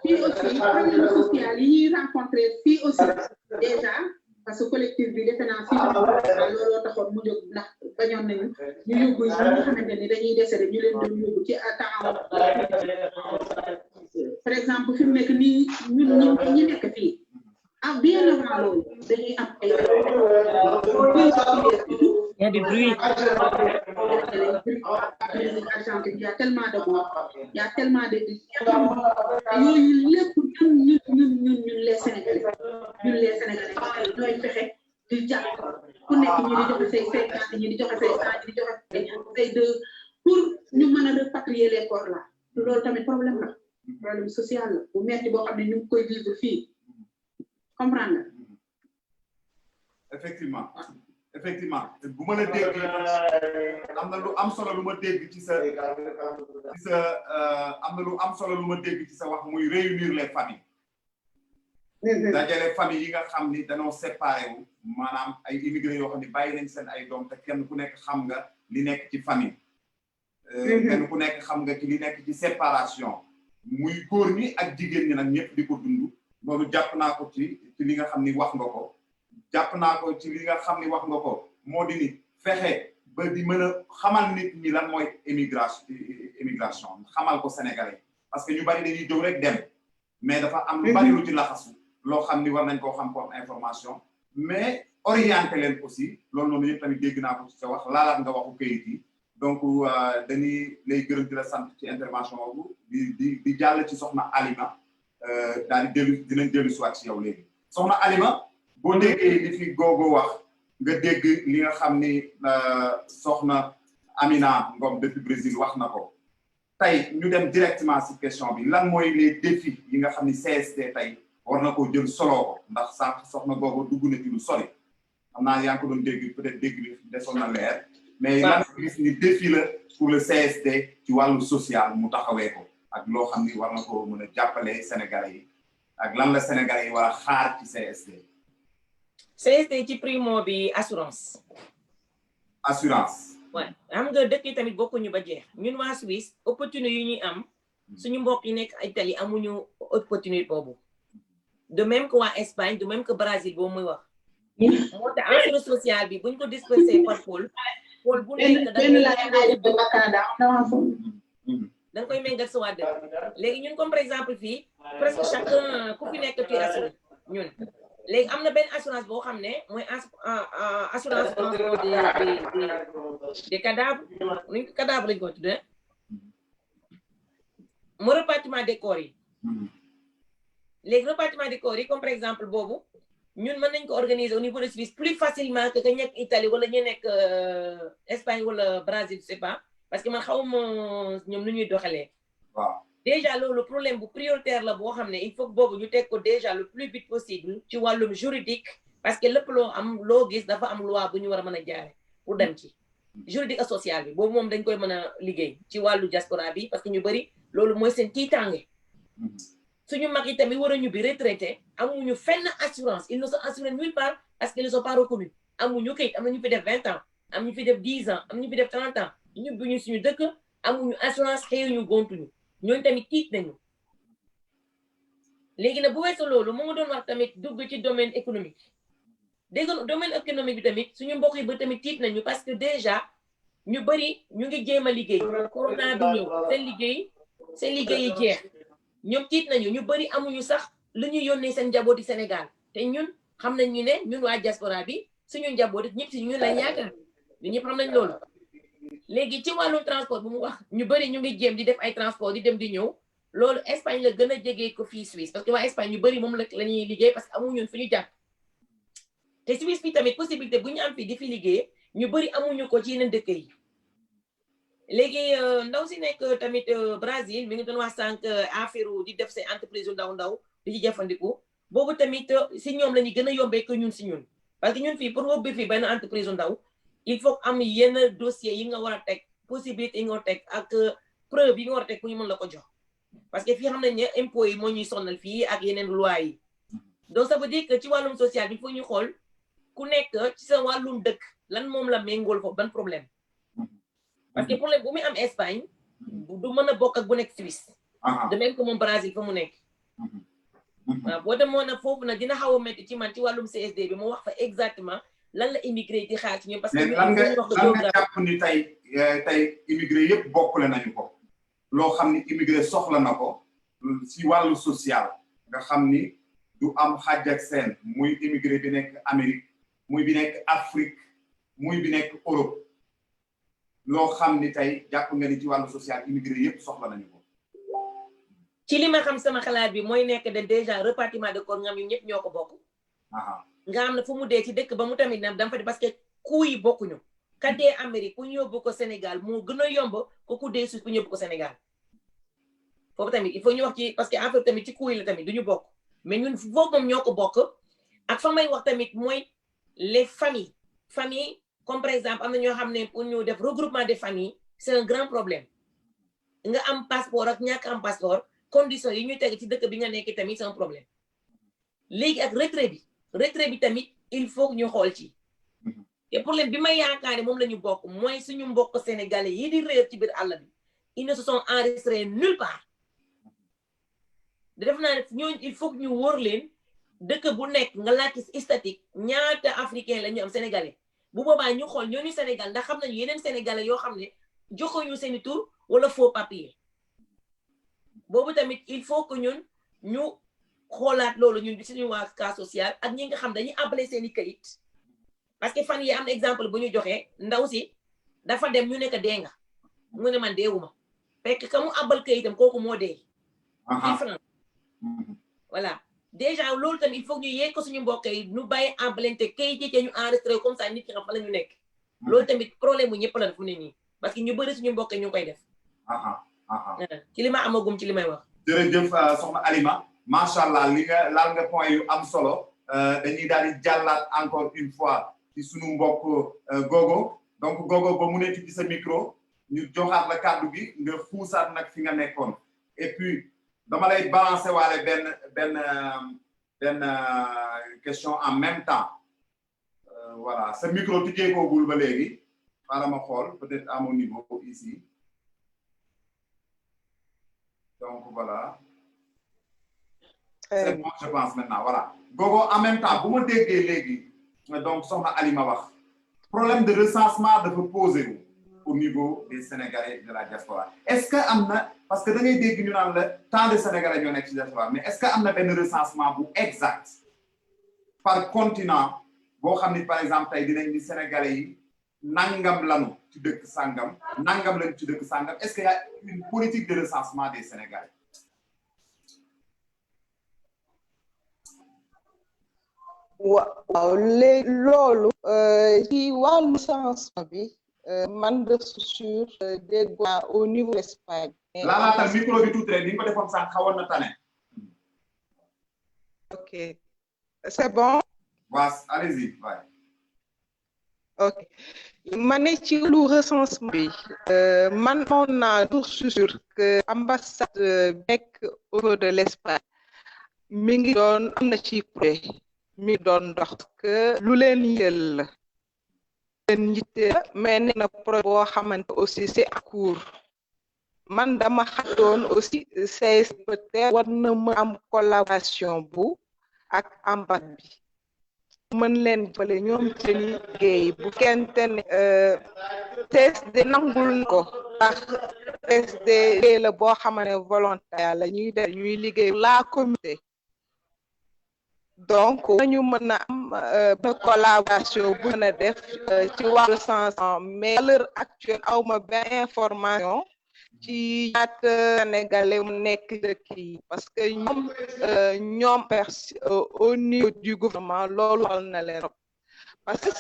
fii aussi problème social yi ñuy rencontré fii aussi déjà parce que collectif bi defe naa fii looloo taxoon mu jóg ndax bañoon nañu ñu yóbbu ñi nga xamante ni dañuy décédé ñu leen doon yóbbu ci temps par exemple fi mu nekk nii ñun ñi nekk fii bien avant loolu dañuy am ay
il y a du bruit.
Argentine, il y a tellement de monde, il y a tellement de yooyu lépp ñun les Sénégalais ñooy fexe di jàpp ku nekk ñu di joxe say 50 ñu di joxe say 100 ñu di joxe say 2 pour ñu mën a rapatrier les corps là loolu tamit problème la problème social la bu metti boo xam ne ñu ngi koy vivre fii comprendre
effectivement bu ma la dégg am na lu am solo lu ma dégg ci sa am na lu am solo lu ma dégg ci sa wax muy réunir les familles dajale famille yi nga xam ni dañoo séparé wu maanaam ay immigré yoo xam ne bàyyi nañ seen ay doom te kenn ku nekk xam nga li nekk ci famille kenn ku nekk xam nga ci li nekk ci séparation muy góor ñi ak jigéen ñi nag ñëpp di ko dund loolu jàpp naa ko ci li nga xam ni wax nga ko jàpp naa ko ci li nga xam ni wax nga ko moo di ni fexe ba di mën a xamal nit ñi lan mooy immigration xamal ko Sénégalais parce que ñu bari dañuy jóg rek dem mais dafa am lu bari lu ci laxasu loo xam ni war nañ koo xam comme information mais orienté leen aussi loolu noonu yëpp tamit dégg naa ko ci sa wax laalaat nga waxu kayit yi donc dañuy lay gërëm di la sant ci intervention boobu di jàll ci soxna Alima daal di dinañ dellu si waat ci yow léegi soxna Alima boo déggee li fi googo wax nga dégg li nga xam ni soxna Amina Ngom depuis Brésil wax na ko tey ñu dem directement ci question bi lan mooy les défis yi nga xam ni CST tey war na ko jël solo ko ndax sànq soxna googo dugg na ci lu sori xam naa yaa ngi ko doon dégg peut-être dégg bi desoon na leer mais lan gis ni défi la pour le CST ci wàllu social mu taxawee ko ak loo xam ni war na ko mën a jàppale Sénégalais yi ak lan la Sénégalais yi war a xaar ci CST
ci primo bi assurance waaw xam nga dëkk yi tamit bokkuñu ba jeex ñun waa Suisse opportunité yu ñuy am suñu mbokk yi nekk Italie amuñu opportunité boobu de même que waa Espagne de même que Brésil boobu muy wax moo tax assurance sociale bi buñ ko dispersé par pôle bu nekk da nga koy méngal sa waa dëkk léegi ñun comme par exemple fii presque chacun ku fi nekk tu assuré ñun léegi am na benn assurance boo xam ne mooy assurance transport des cadavres nuñ ko cadavre lañ ko tuddee mu repartiment des corps yi léegi repartiment des corps yi comme par exemple boobu ñun mën nañ ko organiser au niveau de Suisse plus facilement que nekk Italie wala ñu nekk Espagne wala Brésil je sais pas parce que man xawma ñoom nu ñuy doxalee.
waaw
déjà loolu problème bu prioritaire la boo xam ne il faut que boobu ñu teg ko déjà le plus vite possible ci wàllum juridique parce que lépp loo am loo gis dafa am loi bu ñu war a mën a jaare pour dem ci juridique et social bi boobu moom dañ koy mën a liggéey ci wàllu diaspora bi parce que ñu bëri loolu mooy seen tiitaange suñu mag yi tamit war a ñu bi retraité amuñu fenn assurance ils ne sont assurés nulle part parce qu'ils ne sont pas reconnus amuñu kayit am na ñu fi def 20 ans am ñu fi def 10 ans am ñu fi def 30 ans ñu buñu suñu dëkk amuñu assurance xëyuñu gontuñu ñooñu tamit tiit nañu léegi nag bu weesoo loolu moo doon wax tamit dugg ci domaine économique dégg nga domaine économique bi tamit suñu mbokk yi ba tamit tiit nañu parce que déjà ñu bëri ñu ngi jéem a liggéey corona bi ñëw seen liggéey yi jeex ñoom tiit nañu ñu bëri amuñu sax lu ñuy yónnee seen njabooti Sénégal te ñun xam nañ ñu ne ñun waa diaspora bi suñu njabooti ñëpp si ñun lañ yaakaar ñun ñëpp xam nañ loolu léegi ci wàllum transport bu mu wax ñu bëri ñu ngi jéem di def ay transport di dem di ñëw loolu Espagne la gën a jege ko fii Suisse parce que waa Espagne ñu bëri moom la ñuy liggéey parce que amuñu fu ñu jàpp te Suisse bi tamit possibilité bu ñu am fii di fi liggéey ñu bëri amuñu ko ci yeneen dëkk yi léegi ndaw si nekk tamit Brésil mi ngi doon wax sànq affaire di def say entreprise yu ndaw di ci jëfandiku boobu tamit si ñoom la ñu gën a yombee que ñun si ñun parce que ñun fii pour ubbi fii benn entreprise yu ndaw il faut am yenn dossier yi nga war a teg possibilité yi nga war a teg ak preuve yi nga war a teg pour ñu mën la ko jox parce que fii xam nañ ne impôts yi moo ñuy sonnal fii ak yeneen loi yi donc ça veut dire que ci wàllum social bi il faut ñu xool ku nekk ci sa wàllum dëkk lan moom la méngool foofu ban problème parce que problème bu muy am Espagne du mën a bokk ak bu nekk Suisse de même que moom Brésil fa mu nekk waaw boo demoon nag foofu nag dina xaw a métti ci man ci wàllum CSD bi mu wax fa exactement lan la immigré di xaar ci ñoom parce que
lan nga jàpp ni tey immigré yëpp bokkule nañu ko loo xam ni immigré soxla na ko si wàllu social nga xam ni du am xàjj ak seen muy immigré bi nekk Amérique muy bi nekk Afrique muy bi nekk Europe loo xam ni tey jàpp nga ni ci wàllu social immigré yëpp soxla nañu ko
ci li ma xam sama xalaat bi mooy nekk de déjà repartiment de corps nga xam ñu ñëpp ñoo ko bokk nga xam ne fu mu dee ci dëkk ba mu tamit na dama fa di parce que coût yi bokkuñu ka dee Amérique ku ñu yóbbu ko Sénégal moo gën a yomb ko ku dee Suisse ku ñu yóbbu ko Sénégal foofu tamit il faut ñu wax ci parce que en fait tamit ci coût yi la tamit duñu bokk mais ñun foofu moom ñoo ko bokk ak fa may wax tamit mooy les familles comme par exemple am na ñoo xam ne pour ñu def regroupement des familles c'est un grand problème nga am passeport ak ñàkk am passeport conditions yi ñu teg ci dëkk bi nga nekk tamit c'est un problème léegi ak retrait bi tamit il faut ñu xool ci te problème bi may yaakaar moom la ñu bokk mooy suñu mbokk sénégalais yi di réer ci biir àll bi ils ne se sont enregistrés nulle part def naa ne ñooñu il faut que ñu wóor leen dëkk bu nekk nga laaj ci statique ñaata africain la ñu am sénégalais bu boobaa ñu xool ñooñu Sénégal ndax xam nañu yeneen sénégalais yoo xam ne joxuñu seeni tur wala faux papier boobu tamit il faut que ñun ñu xoolaat loolu ñun suñu waa cas social ak ñi nga xam dañuy appelé seeni kayit parce que fan yi am exemple bu ñu joxee ndaw si dafa dem ñu nekk dee nga mu ne man deewuma fekk ka mu abal kayitam kooku moo dee ci France voilà déjà loolu tamit il faut que ñu yegg ko suñu mbokk yi ñu bàyyi embalante kayit yi ñu enregistré comme ça nit ki xam fa la ñu nekk loolu tamit problème bu ñëpp la fu ne nii parce que ñu bëri suñu mbokk yi ñu koy def ci li ma amagum ci li may wax
jërëjëf soxna Alima macha allah li nga laal nga point yu am solo dañuy daal di jàllaat encore une fois ci suñu mbokk Gogo donc Gogo ba mu nekk ci sa micro ñu joxaat la kàddu gi nga fuusaat nag fi nga nekkoon et puis dama lay balancer waale benn question en même temps voilà sa micro tijjee koogul ba léegi maanaam ma xool peut-être à mon niveau ici donc voilà c'est bon je pense maintenant voilà Gogo en même temps bu ma déggee léegi donc soxna Alima wax problème de recensement dafa posé wu au niveau des Sénégalais de la diaspora est-ce que am na parce que da ngay dégg ñu naan la tant de Sénégalais ñoo nekk ci diaspora mais est-ce que am na benn recensement bu exact par continent boo xam ni par exemple tey dinañ ni Sénégalais yi nangam lanu ci dëkk sangam nangam lañu ci dëkk sangam est-ce qu'il y a une politique de recensement des Sénégalais
waaw léegi loolu ci wàllu recensement bi man de sûr dégg naa au niveau Espagne.
laalaatal micro bi tuuti rek ni nga ko defoon sànq xawoon na tane.
ok c'est bon.
waaw allez-y waay.
ok ma ne ci lu recensement bi man moon naa pour sûr que ambassade nekk au niveau de l'Espagne mi ngi doon am na ci projet mi doon dox que lu leen yël la leen njitte mais nekk na projet boo xamante aussi c'est en cours man dama xatoon aussi c'est peut-être war na mën am collaboration bu ak ambassade bi mën leen jëfale ñoom seen liggéey bu kente ne TSD nangul ko ndax TSD la boo xamante ne volontaire la ñuy liggéey la communauté donc nañu mën a am collaboration bu mën a def ci wàllu recensement mais à l'heure actuelle awma benn information ci ñaata sénégalais mu nekk dëkk yi parce que ñoom au niveau du gouvernement loolu xal na leen parce que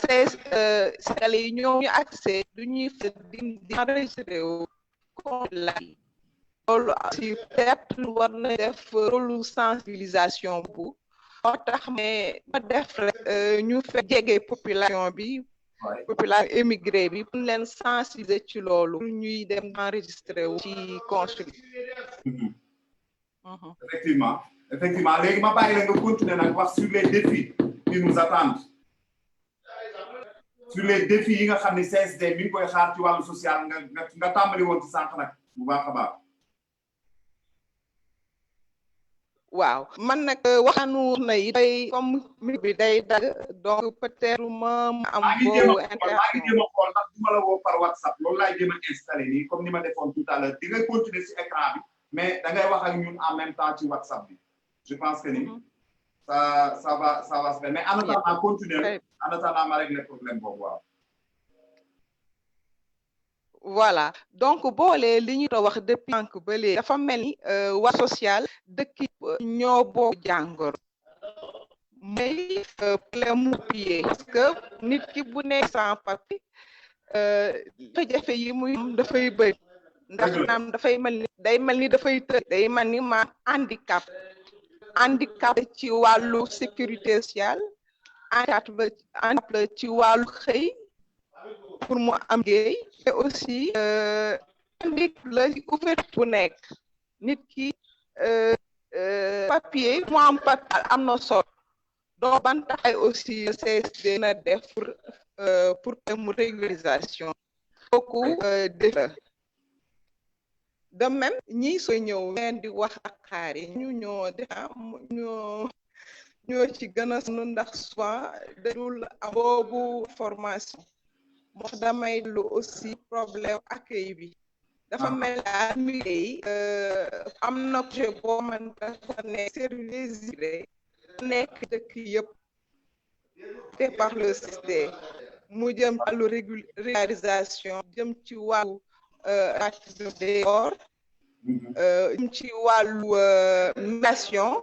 sénégalais yi ñoom ñu accès du ñuy fa di enregistré wu la loolu aussi peut-être war na def rôle sensibilisation bu moo tax mais ma def rek ñu fa jege population bi population émigré bi pour leen sensibiliser ci loolu ñuy dem enregistré wu ci consulat.
effectivement léegi ma bàyyi la nga continuer nag wax sur les défis qui nous attendent sur les défis yi nga xam ne CSD mi ngi koy xaar ci wàllu social nga tàmbali woon ci sànq nag bu baax a baax.
waaw man nag waxaanu na yi day comme mi bi day dagg donc peut-être ma am boobu
maa ngi jéem a xool ndax du ma la woo par WhatsApp loolu laay jéem a installé nii comme ni ma defoon tout à l'heure di ngay continuer ci écran bi mais da ngay wax ak ñun en même temps ci WhatsApp bi je pense que ni ça va se faire mais en attendant continuer en attendant ma régler problème boobu waaw.
voilà donc boole li ñu doon wax depuis tànk ba léegi dafa mel ni waa social dëkk ñoo bokk jàngoro mais problème mu pied parce que nit ki bu nekk sans papier jafe-jafe yi muy am dafay bëri ndax naam dafay mel ni dafay tëj day mel ni ma handicap ci wàllu sécurité sociale handicap la ci wàllu xëy pour mu am géey te aussi nit la ouverte bu nekk nit ki papier mu am papier am na solo donc ban taxay aussi CSD na def pour mu régularisation kooku def la de même ñi sooy ñëw leen di wax ak xaar yi ñu ñoo ci gën a sunu ndax souvent dadul am boobu formation moo damay lu aussi problème accueil bi dafa mel ni am na projet boo man dafa nekk service nekk dëkk yëpp te par le système mu jëm ci wàllu régularisation jëm ci wàllu ratisme des corps jëm ci wàllu migration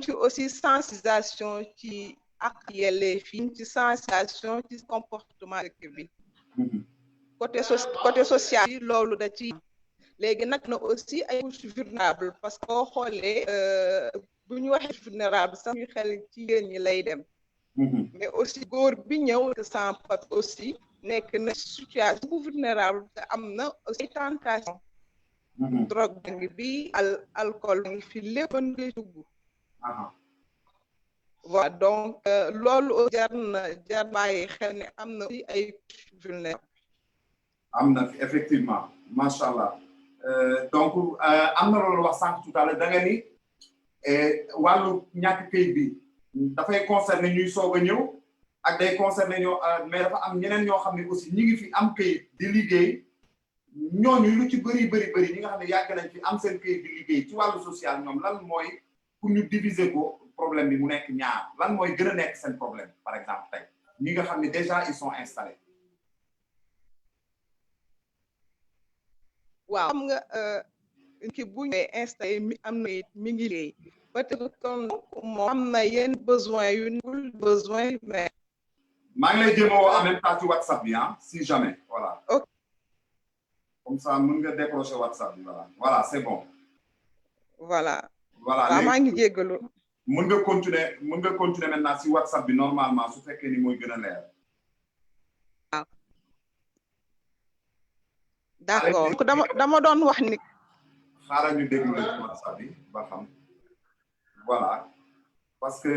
ci aussi sensibilisation ci ak yelleef yi ci sensibilisation ci comportement dëkk bi côté social yi loolu da ci léegi nag na aussi ay couches vulnérables parce que boo xoolee bu ñu waxee vulnérable sax ñu xel ci jigéen ñi lay dem mais aussi góor bi ñëw sans papier aussi nekk na situation bu vulnérable te am na aussi tentation drogue ngi bi alcool ngi fi lépp ngi dugg voilà donc loolu jar bàyyi xel ne am na aussi ay vulnérables
am na fi effectivement macha allah donc am na loolu wax sànq tout à l'heure da nga ni wàllu ñàkk këyit bi dafay concerner ñuy soog a ñëw ak day concerner ñoo mais dafa am ñeneen ñoo xam ne aussi ñi ngi fi am këyit di liggéey ñooñu lu ci bëri ñi nga xam ne yàgg nañ fi am seen këyit di liggéey ci wàllu social ñoom lan mooy pour ñu diviser ko problème bi mu nekk ñaar lan mooy gën a nekk seen problème par exemple tey ñi nga xam ne déjà ils sont installés.
waaw xam nga ki bu ñu installé mi am na mi ngi liggéey peut-être comme moom am na yenn besoin yu nekkul besoin mais.
maa ngi lay jéem a woo en même temps ci WhatsApp bi ah si jamais voilà.
ok
comme ça mën nga décrocher WhatsApp bi voilà c'est bon.
voilà.
voilà
waaw maa ngi jéggalu.
mën nga continuer maintenant si WhatsApp bi normalement su fekkee ni mooy gën a leer.
waaw. d'accord dama doon wax ni. xaaral
ñu déglu la ci WhatsApp bi ba xam. voilà parce que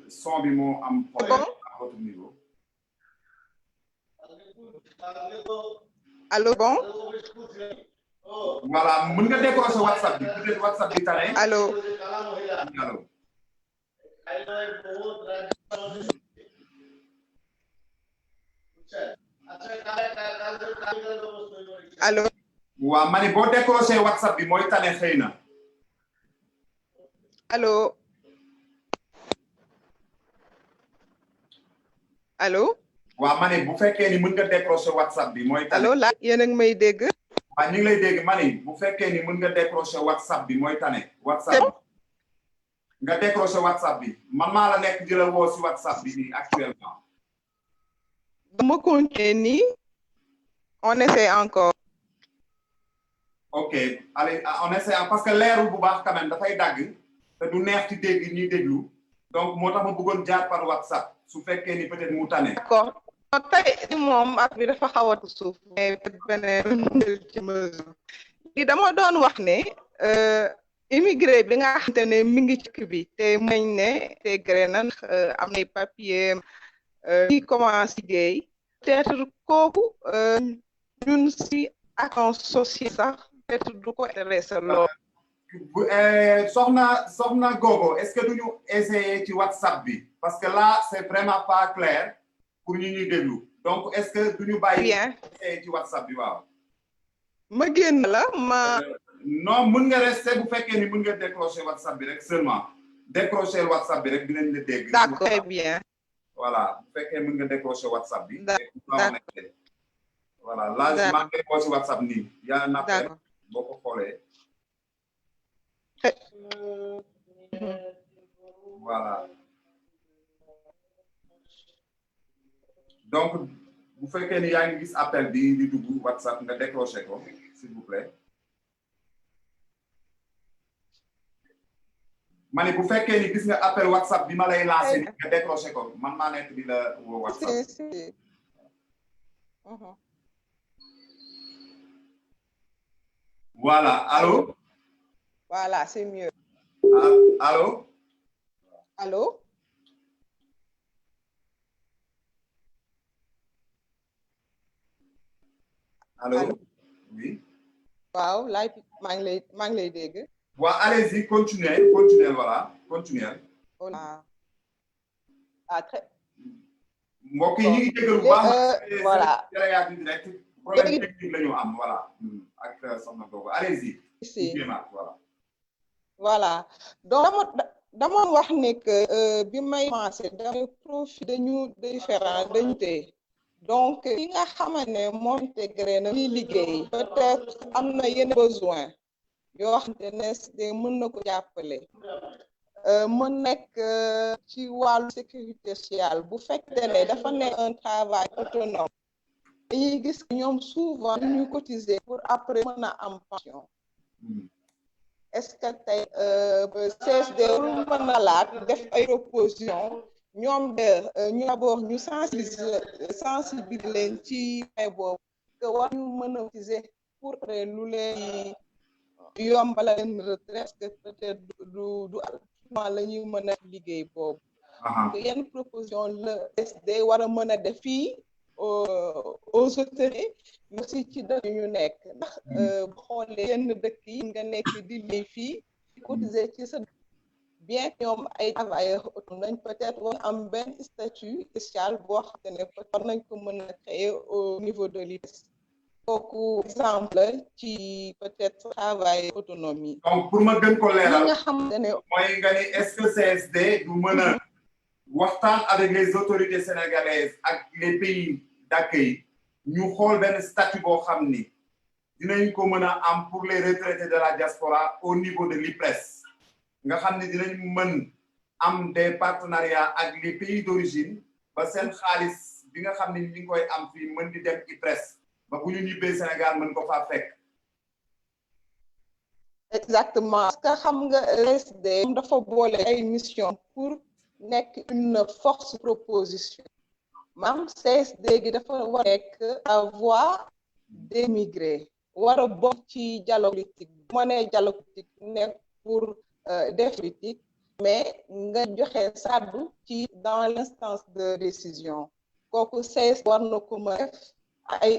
son bi moo am problème à votre niveau.
Allô, bon?
Voilà, mën nga décrocher WhatsApp bi, peut-être WhatsApp bi tane.
Allô?
Allô.
Allô?
Waaw, ma ne boo décrocher WhatsApp bi mooy tane xëy na.
Allô? Allô?
waaw ma ne bu fekkee ni mën nga décrocher WhatsApp bi mooy tane.
Allô la yéen a ngi may dégg.
waaw ñu ngi lay dégg ma ne bu fekkee ni mën nga décrocher WhatsApp bi mooy tane. WhatsApp nga décrocher WhatsApp bi man maa la nekk di la woo si WhatsApp bi nii actuellement.
dama continuer nii. On essaie encore.
ok allez on essaie parce que leerul bu baax quand même dafay dagg te du neex ci dégg ñuy déglu donc moo tax ma bëggoon jaar par WhatsApp su fekkee ni peut-être mu tane.
d'accord tey moom ak bi dafa xaw a suuf mais beneen ci mesure li dama doon wax ne immigré bi nga xamante ne mi ngi ci bi te mañ ne intégré na am nay papier yi commencé liggéey peut-être kooku ñun si action sociale sax peut-être du ko intéressé lool.
soxna Gogo est-ce que duñu essayer ci WhatsApp bi parce que là c'est vraiment pas clair pour ñu ñuy déglu donc est-ce que duñu bàyyi essayer ci WhatsApp bi waaw.
ma génn la ma.
non mën nga rester bu fekkee ni mën nga décrocher WhatsApp bi rek seulement décrocher WhatsApp bi rek dinañ la dégg.
d'accord très bien.
voilà bu fekkee mën nga décrocher WhatsApp bi.
d'accord
voilà là maa ngi ko ci WhatsApp nii. yaa na appel boo ko xoolee. voilà donc bu fekkee ni yaa ngi gis appel bi di dugg WhatsApp nga décrocher ko s'il vous plaît. ma ne bu fekkee ni gis nga appel WhatsApp bi ma lay lancer nga décrocher ko man maa nekk di la woo WhatsApp.
si.
voilà allô.
Voilà, c'est mieux.
Allô?
Allô?
Allô? Oui.
Waaw, laay maa ngi lay dégg.
Waaw, allez-y, continuez, voilà, continuez.
Voilà. Ah, très.
Mbokk yi ñu ngi déglu bu baax.
Voilà.
Problème technique la ñu am, voilà. Ak soxna Gogo, allez-y.
Si.
Voilà.
Voilà. Donc dama wax ne que bi may commencé damay profil dañu différent dañu tey donc ki nga xamante ne moo intégré na muy liggéey peut-être am na yenn besoin yoo xamante ne mën na ko jàppale mën nekk ci wàllu sécurité sociale bu fekkee ne dafa nekk un travail autonome dañuy gis ñoom souvent dañuy cotiser pour après mën a am pension. Est-ce que tey CSD lu mën na laat def ay proposition ñoom ñu d'abord ñu sensibiliser leen ci may boobu que war ñu mën a utiliser pour lu leen yombala leen retraite que peut-être du la ñuy mën a liggéey boobu que yenn proposition la CSD war a mën a def fii aux autorités mais aussi ci dëkk ñu nekk ndax bu xoolee yenn dëkk yi nga nekk di liggéey fii di cotiser ci sa bien que ñoom ay travailleurs autonomes nañ peut-être war am benn statut spécial boo xam ne war nañ ko mën a créer au niveau de l'IPRES kooku exemple ci peut-être travail autonome yi.
donc pour ma gën ko leeral
nga xamante ne
mooy nga ni est-ce que CSD du mën a waxtaan avec les autorités sénégalaises ak les pays d'accueil ñu xool benn statut boo xam ni dinañ ko mën a am pour les retraités de la diaspora au niveau de l'IPRES nga xam ne dinañ mën am des partenariats ak les pays d'origine ba seen xaalis bi nga xam ne ñu ngi koy am fii mën di dem IPRES ba bu ñu ñibbee Sénégal mën ko faa fekk.
exactement parce que xam nga CSD dafa boole ay mission pour nekk une force proposition maam CSD gi dafa war a nekk la voix des migrés war a bokk ci dialogue politique moo ne dialogue politique nekk pour des politiques mais nga joxe sàddu ci dans l'instance de décision kooku CSD war na ko mën def ay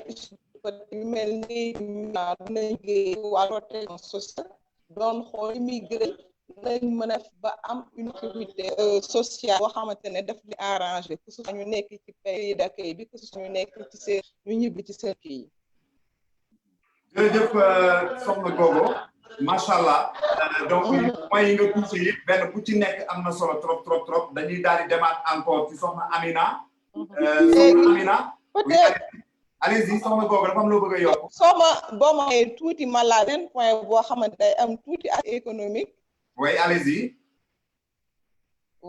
yu mel ni dinañ liggéey wàllu protection sociale doon xool immigré nañ mën a ba am une sécurité sociale boo xamante ne daf di arrangé que ce soit ñu nekk ci pays d'accueil bi que ce soit ñu nekk ci seen ñu ñibbi ci seen kii yi.
jërëjëf soxna Gogo macha allah donc mooy yi nga touché yi benn bu ci nekk am na solo trop trop trop dañuy daal di demaat encore ci soxna Amina. soxna Amina.
peut-être
allez-y soxna Gogo dafa am loo bëgg a yokk.
soo ma boo ma waxee tuuti ma laaj benn point boo xamante day am tuuti ak économique.
oui allez-y.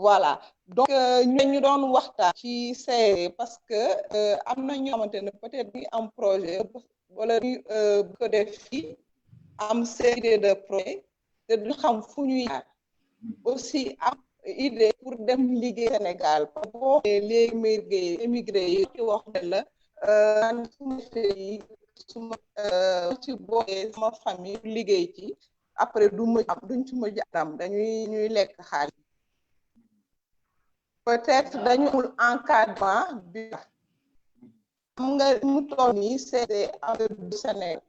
voilà donc ñu doon waxtaan ci CRD parce que am na ñoo xamante ne peut-être ñu am projet wala ñu ko def fii am série de projet te du xam fu ñuy jaar aussi am idée pour dem liggéey Sénégal parce que boo xoolee léegi émigré yi ci wax ne la man suma fii suma ci boolee sama famille liggéey ci après duñ ci mujj am ñuy lekk xaalis peut-être dañu amul encadrement bi xam nga mu toll nii CSD du Sénégal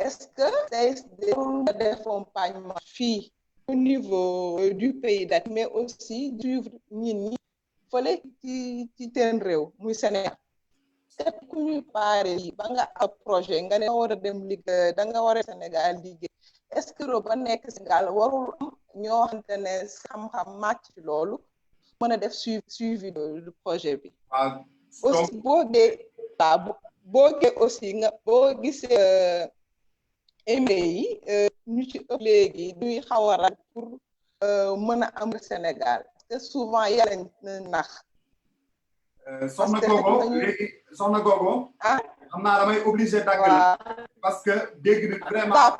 est-ce que CSD nga def accompagnement fii au niveau du pays d'accueil mais aussi suivre ñi fële ci seen réew muy Sénégal képp ku ñuy paare yi ba nga ab projet nga ne nga war a dem liggéey da nga war a Sénégal liggéey est-ce que ba nekk Sénégal warul am ñoo xamante ne xam-xam màcc ci loolu mën a def suivi du projet bi aussi boo gee aussi nga boo gisee émigré yi ñu ci ëpp léegi ñuy xaw a rag pour mën a am Sénégal parce que souvent yàlla nax
soxna Gogo léegi soxna Gogo xam naa damay obligé daggal parce que dégg bi vraiment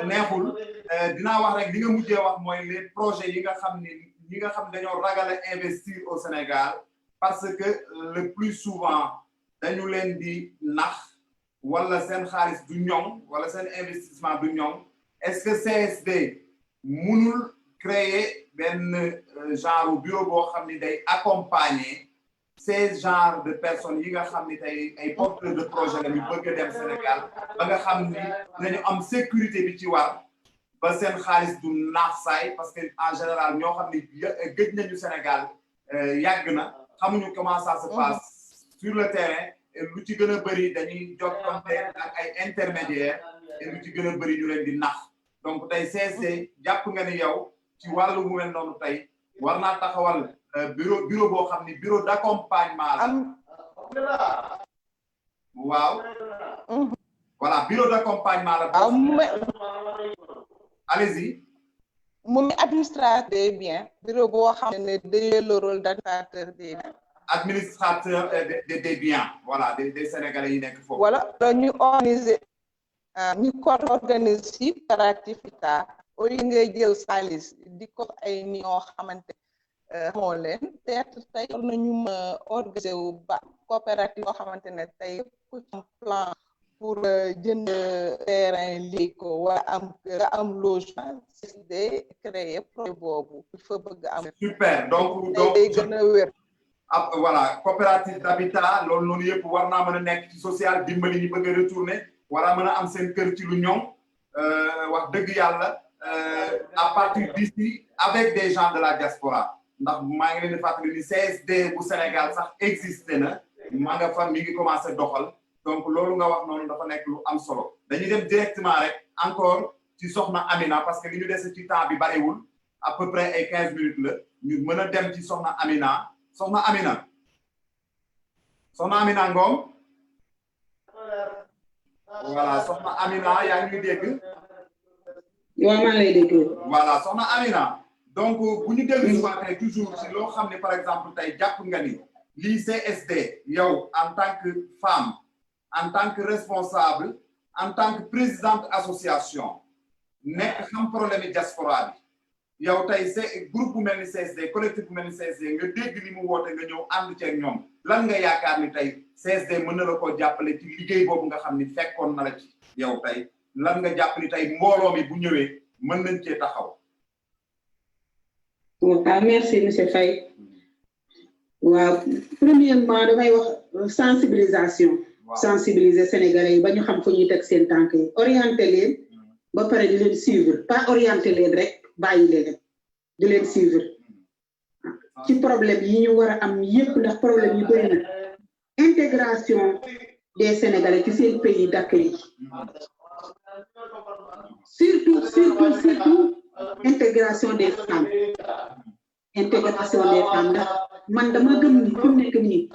neexul dinaa wax rek li nga mujjee wax mooy les projets yi nga xam ne ñi nga xam dañoo ragal a investir au Sénégal parce que le plus souvent dañu leen di nax wala seen xaalis du ñoŋ wala seen investissement du ñoŋ est-ce que CSD mënul créer benn genre bureau boo xam ni day accompagner ces genres de personnes yi nga xam ni tey ay porteurs de projet la ñu bëgg a dem Sénégal ba nga xam ni dinañu am sécurité bi ci war ba seen xaalis du naax saay parce que en général ñoo xam ni gëj nañu Sénégal yàgg na xamuñu comment ça se passe sur le terrain lu ci gën a bëri dañuy jokkante ak ay intermédiaires et lu ci gën a bëri ñu leen di nax donc tey CSD jàpp nga ni yow ci wàllu mu mel noonu tey war naa taxawal bureau boo xam ni bureau d'accompagnement la waaw voilà bureau d'accompagnement la allez-y
mu ngi administrateur des biens bureau boo xam ne day le rôle d'administrateur des biens
administrateur des biens voilà des Sénégalais yi nekk foofu
voilà ñu organiser ñu ko organiser ci coopérative au lieu ngay jël xaalis di ko ay ni ñoo xamante xamoo leen peut-être tey war nañu ma organiser wu ba coopérative yoo xamante ne tey ku am plan pour jënd terrain lii ko wala am logement CSD créer projet boobu il faut bëgg am
super donc
day gën a wér
voilà coopérative d'habitat loolu noonu yëpp war naa mën a nekk ci social dimbali ñu bëgg a retourner war a mën a am seen kër ci lu ñoom wax dëgg yàlla à partir d'ici avec des gens de la diaspora ndax maa ngi leen di fàttali ni CSD bu Sénégal sax existé na maa nga fa mi ngi commencé doxal donc loolu nga wax noonu dafa nekk lu am solo dañuy dem directement rek encore ci soxna Amina parce que li ñu dese ci temps bi bariwul à peu près ay 15 minutes la ñu mën a dem ci soxna Amina soxna Amina Ngom voilà soxna Amina yaa ngi dégg
waaw maa lay dégg.
voilà soxna Amina donc bu ñu dellu si toujours si loo xam ne par exemple tey jàpp nga ni lii CSD yow en tant que femme en tant que responsable en tant que présidente association nekk xam problème yi diaspora bi yow tey c'est groupe bu mel ni CSD collectif bu mel ni CSD nga dégg ni mu woote nga ñëw ànd ceeg ñoom lan nga yaakaar ni tey CSD mën na la koo jàppale ci liggéey boobu nga xam ni fekkoon na la ci yow tey lan nga jàpp ni tey mbooloo mi bu ñëwee mën nañ cee taxaw.
waaw merci monsieur Faye waaw premièrement damay wax sensibilisation. sensibiliser Sénégalais yi ba ñu xam fu ñuy teg seen tànk yi orienter leen ba pare di leen suivre pas orienter leen rek bàyyi leen di leen suivre ci problème yi ñu war a am yépp ndax problème yu bëri na intégration des Sénégalais ci seen pays d'accueil surtout intégration des femmes ndax man dama gëm ni fi mu nekk nii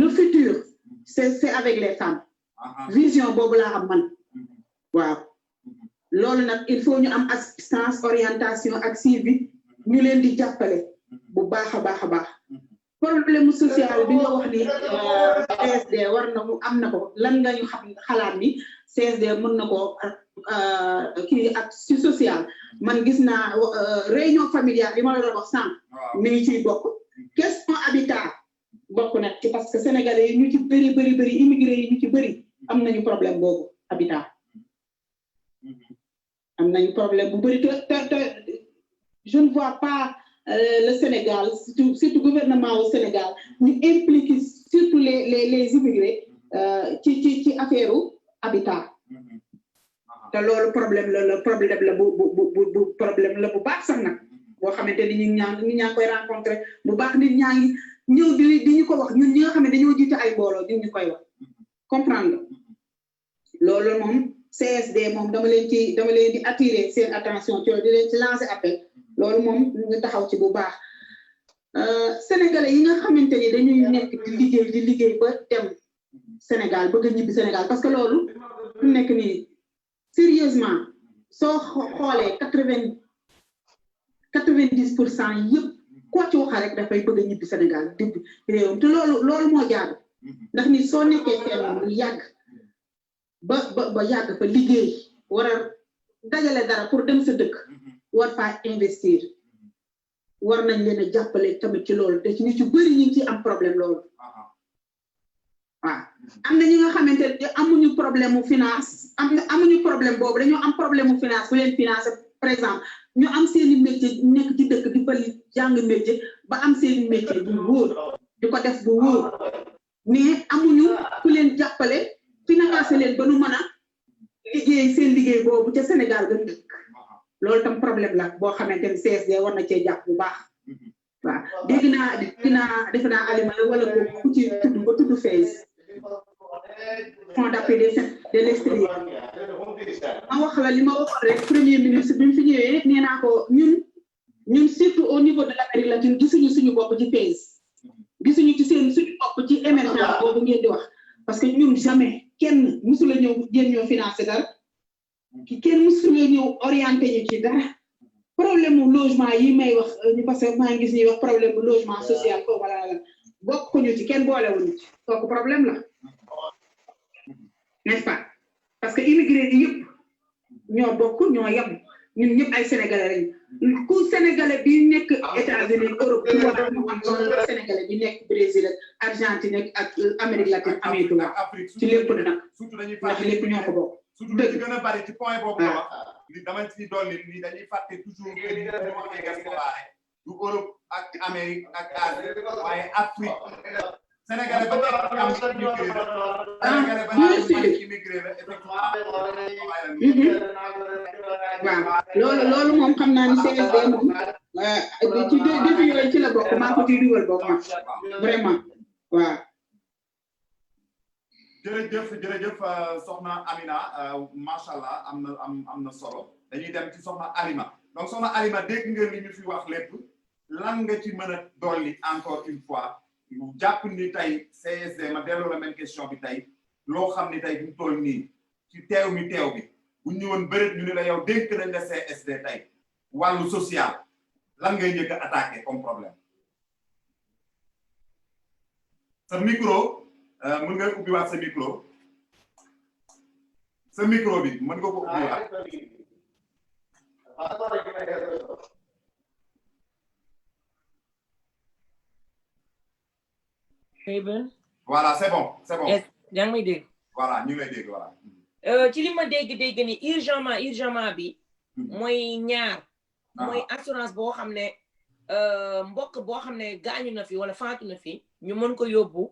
le futur c'est avec les femmes vision boobu laa am man waaw loolu nag il faut ñu am assistance orientation ak suivi ñu leen di jàppale bu baax a baax problème social bi nga wax ni CSD war na mu am na ko lan nga ñu xalaat ni CSD mën na ko kii ak ci social man gis naa réunion familiale yi ma la doon wax sànq mi ngi ciy bokk question habitat bokk nag ci parce que sénégalais yi ñu ci bëri immigré yi ñu ci bëri am nañu problème boobu habitat am nañu problème bu bëri te je ne vois pas le Sénégal surtout gouvernement au Sénégal ñu impliquer surtout les immigrés ci affaire habitat te loolu problème la problème la bu baax sax nag boo xamante ni nit ñaa koy rencontré bu baax nit ñaa ngi ñëw di ñu ko wax ñun ñi nga xam ne dañoo jiite ay mbooloo di ñu koy wax comprendre loolu moom CSD moom dama leen di attirer seen attention ci di leen ci lancer appel loolu moom ñu ngi taxaw ci bu baax sénégalais yi nga xamante ni dañuy nekk di liggéey ba dem Sénégal bëgg a ñibbi Sénégal parce que loolu fu nekk nii sérieusement soo xoolee 90% yëpp koo ci waxa rek dafay bëgg a ñibbi Sénégal dégg réewam te loolu moo jaadu ndax ni soo nekkee fenn lu yàgg ba yàgg fa liggéey war a dajale dara pour dem sa dëkk war faa investir war nañ leen a jàppale tamit ci loolu te ci nit yu bëri ñu ngi ciy am problème loolu waaw am na ñi nga xamante ne amuñu problème mu finance amuñu problème boobu dañoo am problème mu finance bu leen financer par exemple ñu am seeni métier nekk ci dëkk di fa jàng métier ba am seeni métier bu wóor di ko def bu wóor mais amuñu ku leen jàppale financer leen ba nu mën a liggéey seen liggéey boobu ca Sénégal ga dëkk loolu tam problème la boo xamante ni CSD war na cee jàpp bu baax waaw dégg naa defe naa Alima wala boobu ku ci tudd ba tudd FAISE fonds d'appui de l'extérieur ma wax la li ma waxoon rek premier ministre bi mu fi ñëwee nee naa ko ñun surtout au niveau de l'Amérique latine gisuñu suñu bopp ci FAISE gisuñu ci suñu bopp ci émergence boobu ngeen di wax parce que ñun jamais kenn musula ñëw jéem ñoo financer dara kenn musula ñëw orienté ñu ci dara problème mu logement yi may wax parce que maa ngi gis ñuy wax problème mu logement social ko wala la bokk ñu ci kenn boolewuñu ci kooku problème la n'est-ce pas parce que immigré yi yëpp ñoo bokk ñoo yem ñun ñëpp ay sénégalais lañu ku sénégalais bi nekk États-Unis Europe ci wala mu am sénégalais bi nekk Brésil ak Argentine ak Amérique latine amee droit ci lépp nag ndax lépp ñoo ko bokk
surtout li gën a bari ci point boobu la wax li dama ci dolli ni dañuy fàtte toujours que ni ñu waxee diaspora du Europe ak Amérique ak Asie waaye Afrique Sénégalais ba nekk am immigré la Sénégalais ba nekk immigré la
waaw loolu moom xam naa ni CSD moom ci défi yooyu ci la bokk maa ko ciy dugal bokk ma vraiment waaw
jërëjëf soxna Amina macha allah am na solo dañuy dem ci soxna Alima donc soxna Alima dégg nga li ñu fi wax lépp lan nga ci mën a dolli encore une fois jàpp ni tey CSD ma delloo la même question bi tey loo xam ni tey bu toll nii ci teew bi bu ñu woon bëreet ñu ne la yow dénk nañ la CSD tey wàllu social lan ngay njëkk a attaqué comme problème sa micro mën nga ubbiwaat sa micro bi mën nga ko ubbiwaat voilà c'est bon
yaa ngi may dégg
voilà ñu ngi lay dégg voilà
ci li ma dégg ni urgentement bi mooy ñaar mooy assurance boo xam ne mbokk boo xam ne gaañu na fi wala faatu na fi ñu mën ko yóbbu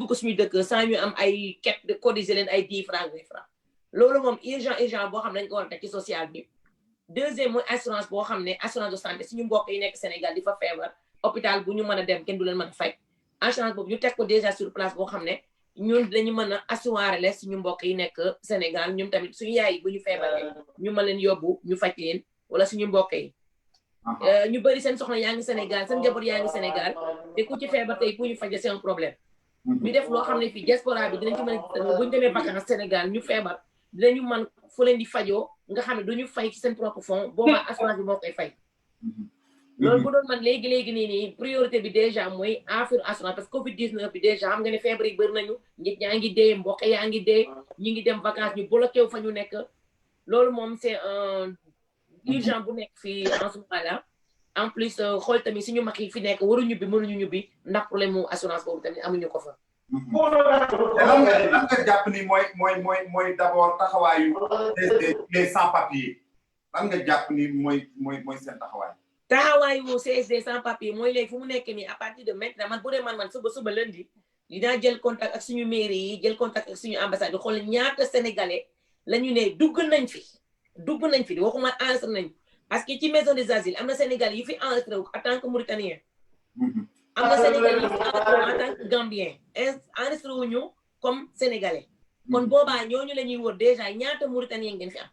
ko suñu dëkk sans ñu am ay quête de cotiser leen ay 10 francs 20 francs loolu moom urgent boo xam ne dañ ko war a teg ci social bi deuxième mooy assurance boo xam ne assurance de santé suñu mbokk yi nekk Sénégal di fa feebar hôpital bu ñu mën a dem kenn du leen mën a fay assurance boobu ñu teg ko déjà sur place boo xam ne ñun dañu mën a assurer les suñu mbokk yi nekk Sénégal ñun tamit suñu yaay bu ñu feebaree ñu mën leen yóbbu ñu faj leen wala suñu mbokk yi ñu bëri seen soxna yaa ngi Sénégal seen njaboot yaa ngi Sénégal te ku ci feebar tey pour ñu faj c'est un problème ñu def loo xam ne fii diaspora bi dinañ ci mën a bu ñu demee vacances Sénégal ñu feebar dinañu mën fu leen di fajoo nga xam ne duñu fay ci seen propre fond boobaa assurance bi moo koy fay loolu bu doon man léegi nii priorité bi déjà mooy affaire assurance parce que Covid 19 bi déjà xam nga ne feebar yi bëri nañu nit ñaa ngi dee mbokk yaa ngi dee ñu ngi dem vacances ñu bloqué wu fa ñu nekk loolu moom c'est un urgent bu nekk fii en ce moment là en plus xool tamit suñu mag yi fi nekk waru ñubbi mënuñu ñubbi ndax problème mu assurance boobu tamit amuñu ko fa.
lan nga jàpp ni mooy d'abord taxawaayu les sans papiers lan nga jàpp ni mooy seen taxawaay.
taxawaayu CSD sans papier mooy léegi fu mu nekk nii à partir de maintenant man bu dee man suba lundi dinaa jël contact ak suñu mairie yi jël contact ak suñu ambassade xool ñaata sénégalais la ñu ne dugg nañ fi di waxuma enregistré nañ parce que ci maison des asiles am na sénégalais yi fi enregistré wu en tant que mauritanien am na sénégalais yi fi enregistré wu en tant que gambien enregistré wuñu comme sénégalais kon boobaa ñooñu la ñuy wër déjà ñaata mauritanien ngeen fi am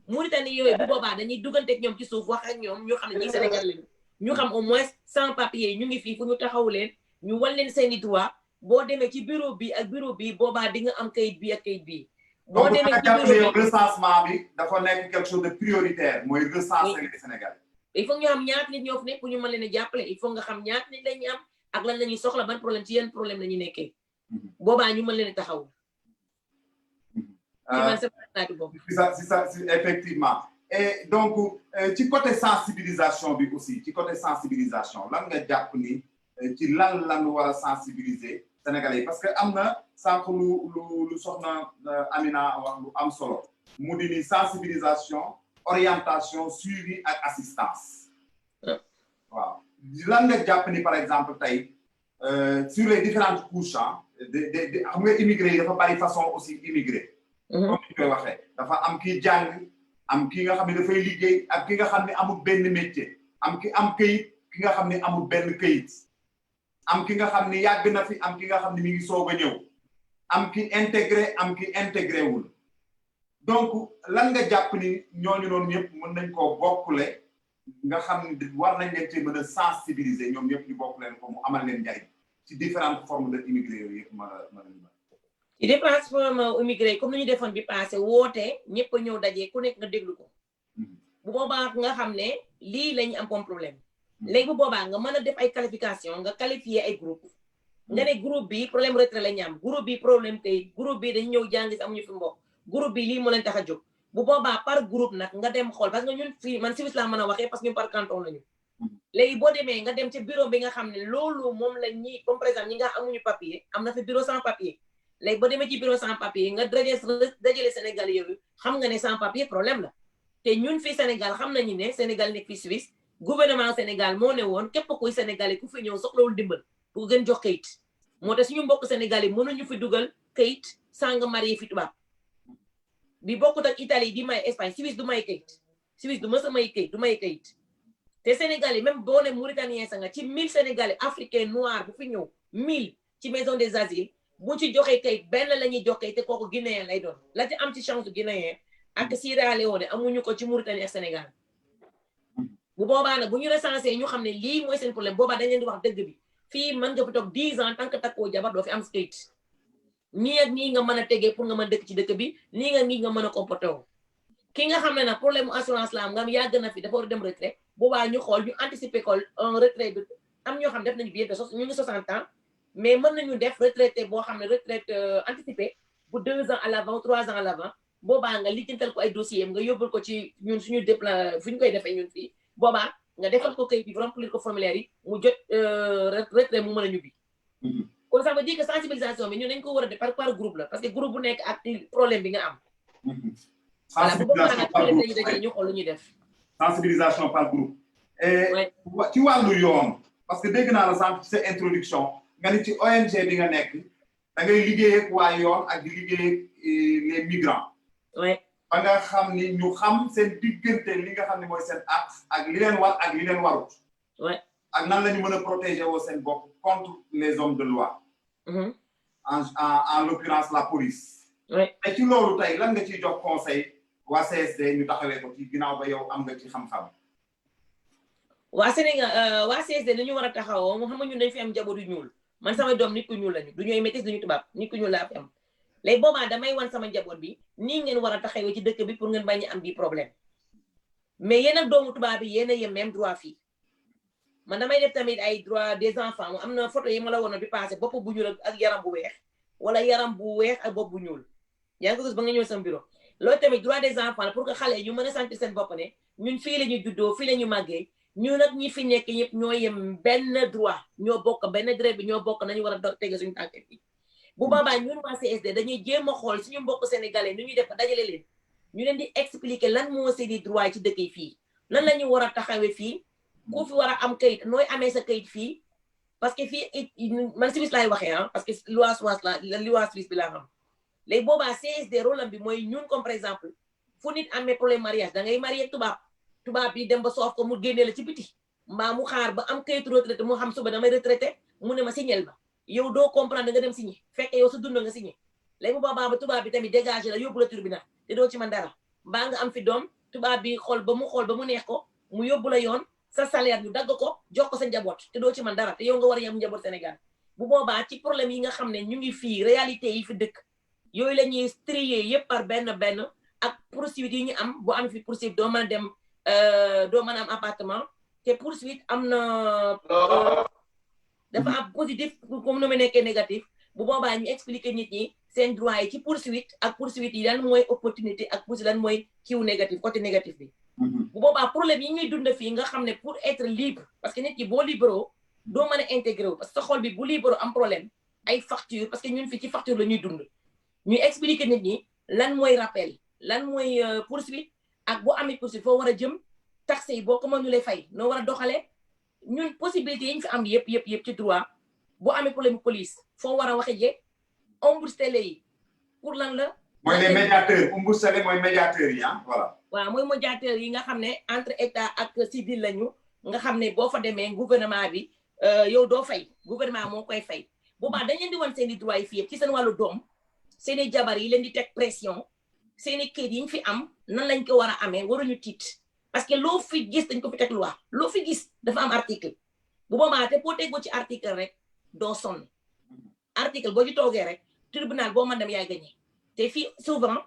Mauritanie yooyu bu boobaa dañuy dugganteeg ñoom ci suuf wax ak ñoom ñu xam ne ñi Sénégal lañu ñu xam au moins sans papier ñu ngi fii fu ñu taxawu leen ñu wan leen seeni droit boo demee ci bureau bi ak bureau bi boobaa di nga am kayit bi ak kayit bi boo demee ci bureau bi
recensement bi dafa nekk quelque chose de prioritaire mooy recenser les Sénégalais
il faut ñu xam ñaata nit ñoo fi nekk pour ñu mën leen a jàppale il faut nga xam ñaata nit lañu am ak lan la ñuy soxla ban problème ci yenn problème la ñu nekkee boobaa ñu mën leen a taxawu
c'est ça, effectivement. Et donc, ci côté sensibilisation bi aussi ci côté sensibilisation lan nga jàpp ni ci lan war a sensibiliser Sénégalais yi parce que am na sànq lu soxna Amina wax lu am solo mu di ni sensibilisation orientation suivi ak assistance waaw lan nga jàpp ni par exemple tey sur les différentes couches xam nga immigré yi dafa bari façon aussi immigré comme ni koy waxee dafa am kii jàng am ki nga xam ne dafay liggéey ak ki nga xam ne amul benn métier am këyit ki nga xam ne amul benn këyit am ki nga xam ne yàgg na fi am ki nga xam ne mi ngi soog a ñëw am ki intégré am ki intégré wul donc lan nga jàpp ni ñooñu noonu ñëpp mën nañ koo bokkule nga xam ne war nañ leen ci mën a sensibiliser ñoom ñëpp ñu bokk leen ko mu amal leen njariñ ci différentes formes de immigré yooyu yëpp mën a
ci déplacement immigré comme ni ñu defoon bi passé woote ñëpp a ñëw daje ku nekk nga déglu ko bu boobaa nga xam ne lii la ñu am comme problème léegi bu boobaa nga mën a def ay qualification nga qualifier ay groupe nga ne groupe bi problème retrait la ñu am groupe bi problème tey groupe bi dañu ñëw jàngi si amuñu fi mbokk groupe bi lii moo leen tax a jóg bu boobaa par groupe nag nga dem xool parce que ñun fii man service laa mën a waxee parce que ñun par canton lañu léegi boo demee nga dem ci bureau bi nga xam ne loolu moom la ñi comme par exemple ñi nga amuñu papier am na fi bureau sans papier léegi boo demee ci bureau sans papier nga dajale Sénégal yooyu xam nga ne sans papier problème la te ñun fii Sénégal xam nañu ne Sénégal nekk fii Suisse gouvernement Sénégal moo ne woon képp kuy Sénégalais ku fi ñëw soxlawul dimbal pour gën jox kayit moo tax suñu mbokk Sénégal yi mënuñu fi dugal kayit sans nga marié fi tubaab bi bokkut ak Italie di may Espagne Suisse du may kayit Suisse du mës a may kayit du may kayit te Sénégal yi même boo ne Mauritanien sa nga ci 1000 Sénégalais africains noirs bu fi ñëw 1000 ci maison des asiles bu ci joxee kayit benn la ñuy jox kayit te kooku guinéen lay doon la ci am ci chance guinéen ak Sierra Leone amuñu ko ci Mauritanie ak Sénégal bu boobaa nag bu ñu recensé ñu xam ne lii mooy seen problème boobaa dañ leen di wax dëgg bi fii mën nga fi toog 10 ans tant que takkoo jabar doo fi am kayit nii ak nii nga mën a tegee pour nga mën a dëkk ci dëkk bi nii nga mën a comporté woo ki nga xam ne nag problème mu assurance la am nga yàgg na fi dafa war a dem retraite boobaa ñu xool ñu anticiper ko retraite bi am ñoo xam def nañu biir de ñu ngi 60 ans mais mën nañu def retraité boo xam ne retraite anticipée bu 2 ans à l'avant 3 ans à l'avant boobaa nga lijjantal ko ay dossier nga yóbbul ko ci ñun suñu fu ñu koy defee ñun fii boobaa nga defal ko kayit bi remplir ko formulaire yi mu jot retraite mu mën a ñubbi kon ça veut dire que sensibilisation bi ñun dañ ko war a def par groupe la parce que groupe bu nekk ak problème bi nga am
sensibilisation par groupe et ci wàllu yoon parce que dégg naa la sànq ci sa introduction nga ni ci ONG bi nga nekk da ngay liggéey ak waa yoon ak di liggéey ak les migrants ba nga xam ni ñu xam seen diggante li nga xam ne mooy seen ak li leen war ak li leen warut ak nan la ñu mën a protéger woo seen bopp contre les hommes de loi en l'occurrence la police te ci loolu tey lan nga ciy jox conseil waa CSD ñu taxawee ko ci ginnaaw ba yow am nga ci xam-xam
waa Sénégal waa CSD dañu war a taxawoo mu xam nga ñun dañ fi am njaboot yu ñuul man sama doom nit ku ñuul lañu du ñooy métis duñu tubaab nit ku ñuul laa fi am léegi boobaa damay wan sama njaboot bi nii ngeen war a taxawee ci dëkk bi pour ngeen bañ a am bi problème mais yéen ak doomu tubaab bi yéen a yem même droit fii man damay def tamit ay droit des enfants am na photo yi ma la woon bi passé bopp bu ñuul ak yaram bu weex wala yaram bu weex ak bopp bu ñuul yaa ngi ko gis ba nga ñëw sama bureau loolu tamit droit des enfants pour que xale yi ñu mën a sentir seen bopp ne ñun fii la ñu juddoo fii la ñu màggee ñu nag ñi fi nekk yëpp ñoo yem benn droit ñoo bokk benn dret bi ñoo bokk nañu war a tege suñu tànk fii bu boobaa ñun waa CSD dañuy jéem a xool suñu mbokk sénégalais nu ñuy def dajale leen ñu leen di expliquer lan moo seeni droit ci dëkk yi fii lan la ñu war a taxawee fii ku fi war a am kayit nooy amee sa kayit fii parce que fii man Suisse laay waxee parce que loi Suisse bi laa xam léegi boobaa CSD rôle am bi mooy ñun comme par exemple fu nit amee problème mariage da ngay marié tubaab bi dem ba soof ko mu génnee la ci biti mbaa mu xaar ba am kayitu retraité mu xam suba damay retraité mu ne ma signel ba yow doo comprendre nga dem signé fekk yow sa dund nga signé léegi bu boobaa ba tubaab bi tamit dégagé la yóbbu la tribunal te doo ci man dara mbaa nga am fi doom tubaab bi xool ba mu neex ko mu yóbbu la yoon sa salaire ñu dagg ko jox ko sa njaboot te doo ci man dara te yow nga war a yem njaboot Sénégal bu boobaa ci problème yi nga xam ne ñu ngi fii réalité yi fi dëkk yooyu la ñuy trier yëpp par benn ak poursuite yi ñu am boo am fi poursuite doo mën a dem doo mën a am appartement te poursuite am na dafa am positif comme nu mu nekkee négatif bu boobaa ñu expliquer nit ñi seen droit yi ci poursuite ak poursuite yi lan mooy opportunité ak poursuite lan mooy kiw négatif côté négatif bi bu boobaa problème yi ñuy dund fii nga xam ne pour être libre parce que nit ñi boo libéraux doo mën a intégré wu parce que sa xol bi bu libéraux am problème ay facture parce que ñun fii ci facture la ñuy dund ñuy expliquer nit ñi lan mooy rappel lan mooy poursuite ak boo amee poursuite foo war a jëm taxe yi boo ko mënulee fay noo war a doxalee ñun possibilité yi ñu fi am yëpp ci droit boo amee problème police foo war a waxe jee ombudsman yi pour lan la
mooy les médiateurs ombudsman mooy médiateurs yi voilà
waaw mooy médiateurs yi nga xam ne entre état ak civil lañu nga xam ne boo fa demee gouvernement bi yow doo fay gouvernement moo koy fay boobaa dañ leen di wan seen i droit yi fii yëpp ci seen wàllu doom seen i jabar yi leen di teg pression seen i kayit yi ñu fi am nan lañ ko war a amee waruñu tiit parce que loo fi gis dañ ko fi teg loi loo fi gis dafa am article bu boobaa te boo tegoo ci article rek doo sonn article boo ci toogee rek tribunal boo mën dem yaay gagné te fii souvent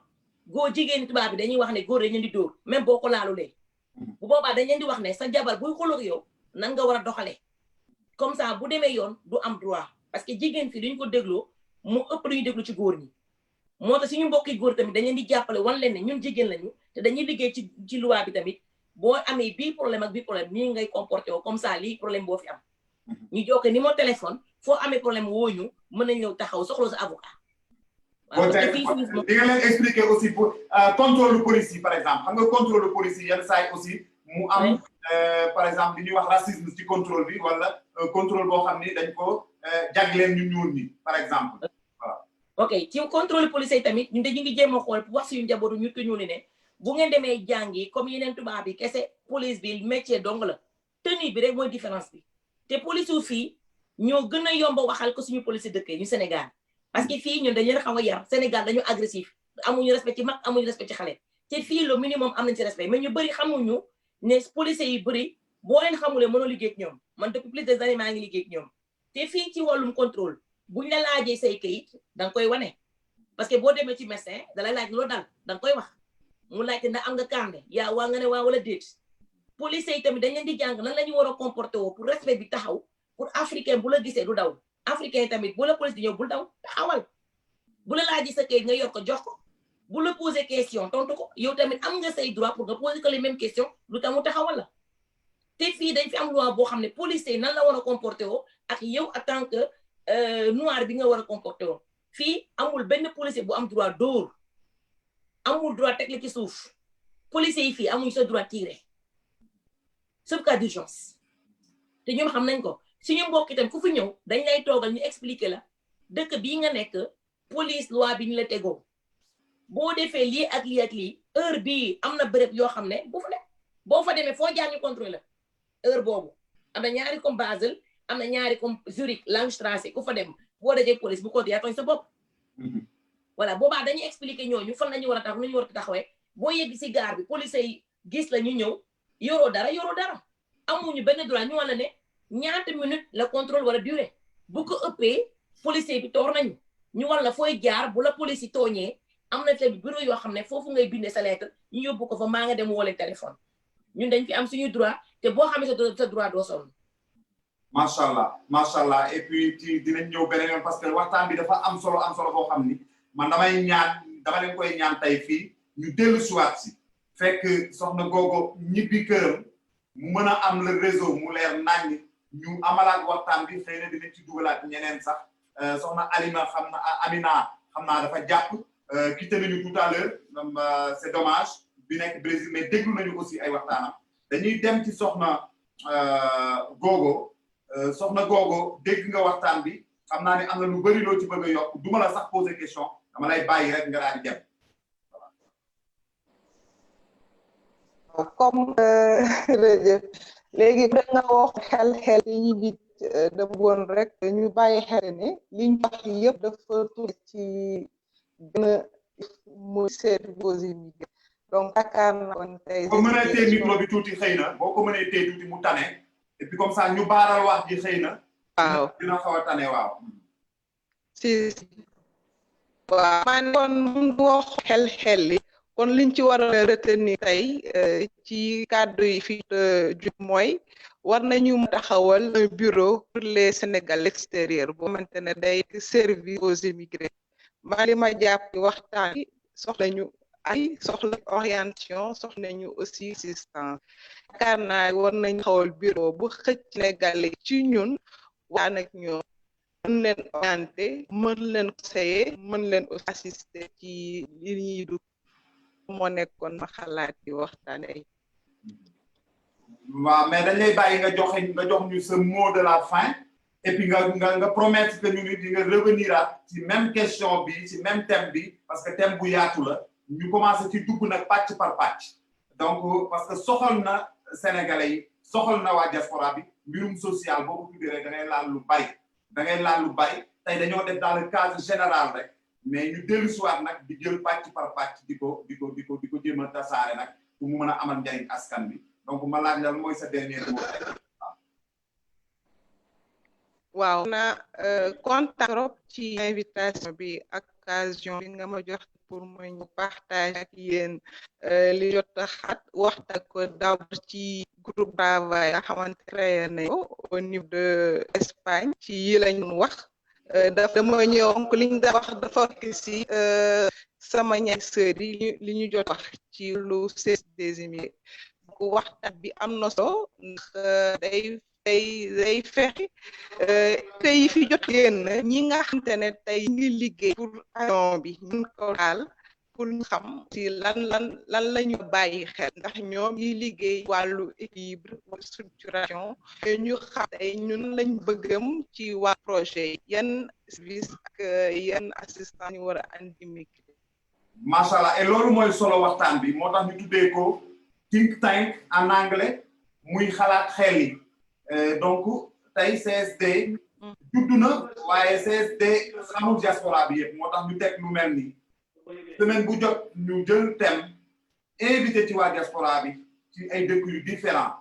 góor jigéen tubaab bi dañuy wax ne góor dañ leen di dóor même boo ko laalulee bu boobaa dañ leen di wax ne sa jabar buy xuloo ak yow nan nga war a doxalee comme ça bu demee yoon du am droit parce que jigéen fii duñ ko dégloo mu ëpp lu ñu déglu ci góor ñi moo tax suñu mbokki góor tamit dañ leen di jàppale wan leen ne ñun jigéen lañu te dañuy liggéey ci loi bi tamit boo amee bii problème ak bii problème nii ngay comporté woo comme ça lii problème boo fi am ñu jokke ni moo téléphone foo amee problème woo ñu mën nañ ñëw taxaw soxla sa avocat.
waaw di nga leen expliquer aussi pour contrôle de police yi par exemple xam nga contrôle de police yi yenn saa yi aussi mu am par exemple li ñuy wax racisme ci contrôle bi wala contrôle boo xam ni dañ ko jagleen ñu ñuul ñi par exemple voilà.
ok ci contrôle policier tamit ñun dañu ngi jéem a xool wax suñu njabootu ñu ko ñuul ne bu ngeen demee jàngi comme yeneen tubaab bi kese police bi métier dong la tenue bi rek mooy différence bi te police yu fii ñoo gën a yomb waxal ko suñu police dëkk ñu Sénégal parce que fii ñun dañu leen xaw a yar Sénégal dañu agressif amuñu respect ci mag amuñu respect ci xale te fii le minimum am nañ ci respect mais ñu bëri xamuñu ne policiers yi bëri boo leen xamulee mënoo liggéey ak ñoom man depuis plus des années maa ngi liggéey ak ñoom te fii ci wàllum contrôle buñ la laajee say kayit da nga koy wane parce que boo demee ci médecin da lay laaj loo dal da nga koy wax mu laajte ndax am nga carnet yaa waa nga ne waa wala déet police yi tamit dañ leen di jàng nan la ñu war a comporter woo pour respect bi taxaw pour africain bu la gisee du daw africain tamit bu la police di ñëw bul daw taxawal bu la laajee sa kayit nga yor ko jox ko bu la poser question tontu ko yow tamit am nga say droit pour nga poser ko les mêmes questions lu tax mu taxawal la te fii dañ fi am loi boo xam ne police yi nan la war a comporter woo ak yow en tant que noir bi nga war a comporter woo fii amul benn policier bu am droit dóor amul droit teg la ci suuf policier yi fii amuñ sa droit tirer sauf cas d'urgence te ñoom xam nañ ko suñu mbokk itam ku fi ñëw dañ lay toogal ñu expliquer la dëkk bii nga nekk police loi bi ñu la tegoo boo defee lii ak lii ak lii heure bii am na béréb yoo xam ne bu fa ne boo fa demee foo jaar ñu contrôler heure boobu am na ñaari comme Basel am na ñaari comme Zurich Langstrasse ku fa dem boo dajee police bu ko yaa tooñ sa bopp voilà boobaa dañuy expliquer ñooñu fan lañu war a tax nu ñu war a taxawee boo yegg si gaar bi police yi gis la ñu ñëw yoroo dara amuñu benn droit ñu wala ne ñaata minute la contrôle wala durée bu ko ëppee policier bi toor nañu ñu wala fooy jaar bu la police yi tooñee am na tamit bureau yoo xam ne foofu ngay bindee sa lettre ñu yóbbu ko fa maa nga dem woole téléphone ñun dañ fi am suñu droit te boo xamee sa droit doo sonn.
macha allah et puis ci dinañ ñëw beneen yoon parce que waxtaan bi dafa am solo boo xam ni man dama leen koy ñaan tey fii ñu dellu siwaat si fekk soxna Gogo ñibbi këram mu mën a am le réseau mu leer nañ ñu amalaat waxtaan bi xëy na dinañ ci dugalaat ñeneen sax soxna Amina xam naa dafa jàpp quitté nañu tout à l'heure c'est dommage bi nekk Brésil mais déglu nañu aussi ay waxtaanam dañuy dem ci soxna Gogo dégg nga waxtaan bi xam naa ne am na lu bari loo ci bëgg a yokk duma la sax poser question dama lay bàyyi rek nga daal di dem.
comme léegi da nga wax xel yi ñu nit da bëggoon rek ñu bàyyi xel ne liñ wax yëpp dafa tuuti ci gën a muy service immigré donc yaakaar naa kon tey
boo mënee téye micro bi tuuti xëy na boo ko mënee téye tuuti mu tane et puis comme ça ñu baaral wax ji xëy na
waaw
dina xaw a tane waaw
si waaw man kon mun wax xel li kon liñ ci war a retenir tey ci kàddu yi fi jub mooy war nañu taxawal un bureau pour les Sénégalais extérieurs boo xamante ne day servir aux immigrés man li ma jàpp waxtaan bi soxla orientation soxla ñu aussi assistance yaakaar naa war nañu taxawal bureau bu xëcc Sénégalais ci ñun waxtaan ak ñoom mën leen orienté mën leen conseiller mën leen aussi assister ci li ñuy dugg moo nekkoon ma xalaat yi waxtaan ay
waaw mais dañ lay bàyyi nga jox ñu ce mot de la fin et puis nga promettre que ñu di nga revenir ci même question bi ci même thème bi parce que thème bu yaatu la ñu commencé ci dugg nag pàcc par pàcc donc parce que soxal na Sénégalais yi soxal na waa diaspora bi mbirum social boo ko tuddee rek da ngay laal lu bari tey dañoo def dans le cadre général rek mais ñu dellu siwaat nag di jël pàcc par pàcc di ko jéem a tasaare nag pour mu mën a amal njariñ askan bi donc ma laaj la mooy sa dernier mot rek
waaw na kontaan trop ci invitation bi ak occasion bi nga ma jox pour ma ñu partage ak yéen li jot a xat waxtaan ko d'abord ci groupe travail nga xamante créé nañ ko au niveau de Espagne ci yi lañ wax dama ñëw liñ da wax dafa si sama ñaari sœur yi li ñu jot wax ci lu CES des immigrés waxtaan bi am na solo ndax day fexe pays fi jot génn ñi nga xamante ne tey ngi liggéey pour avion bi ñu ko daal pour ñu xam ci lan la ñu bàyyi xel ndax ñoom yi liggéey wàllu équilibre structuration ñu xam tey ñun lañ bëggam ci waa projet yan service ak yan assistant ñu war a andi immigré
macha allah et loolu mooy solo waxtaan bi moo tax ñu tuddee ko think tank en anglais muy xalaat xel yi donc tey CSD juddu na waaye CSD xamul diaspora bi yëpp moo tax ñu teg lu mel ni semaine bu jot ñu jël thème invité ci waa diaspora bi ci ay dëkk yu différent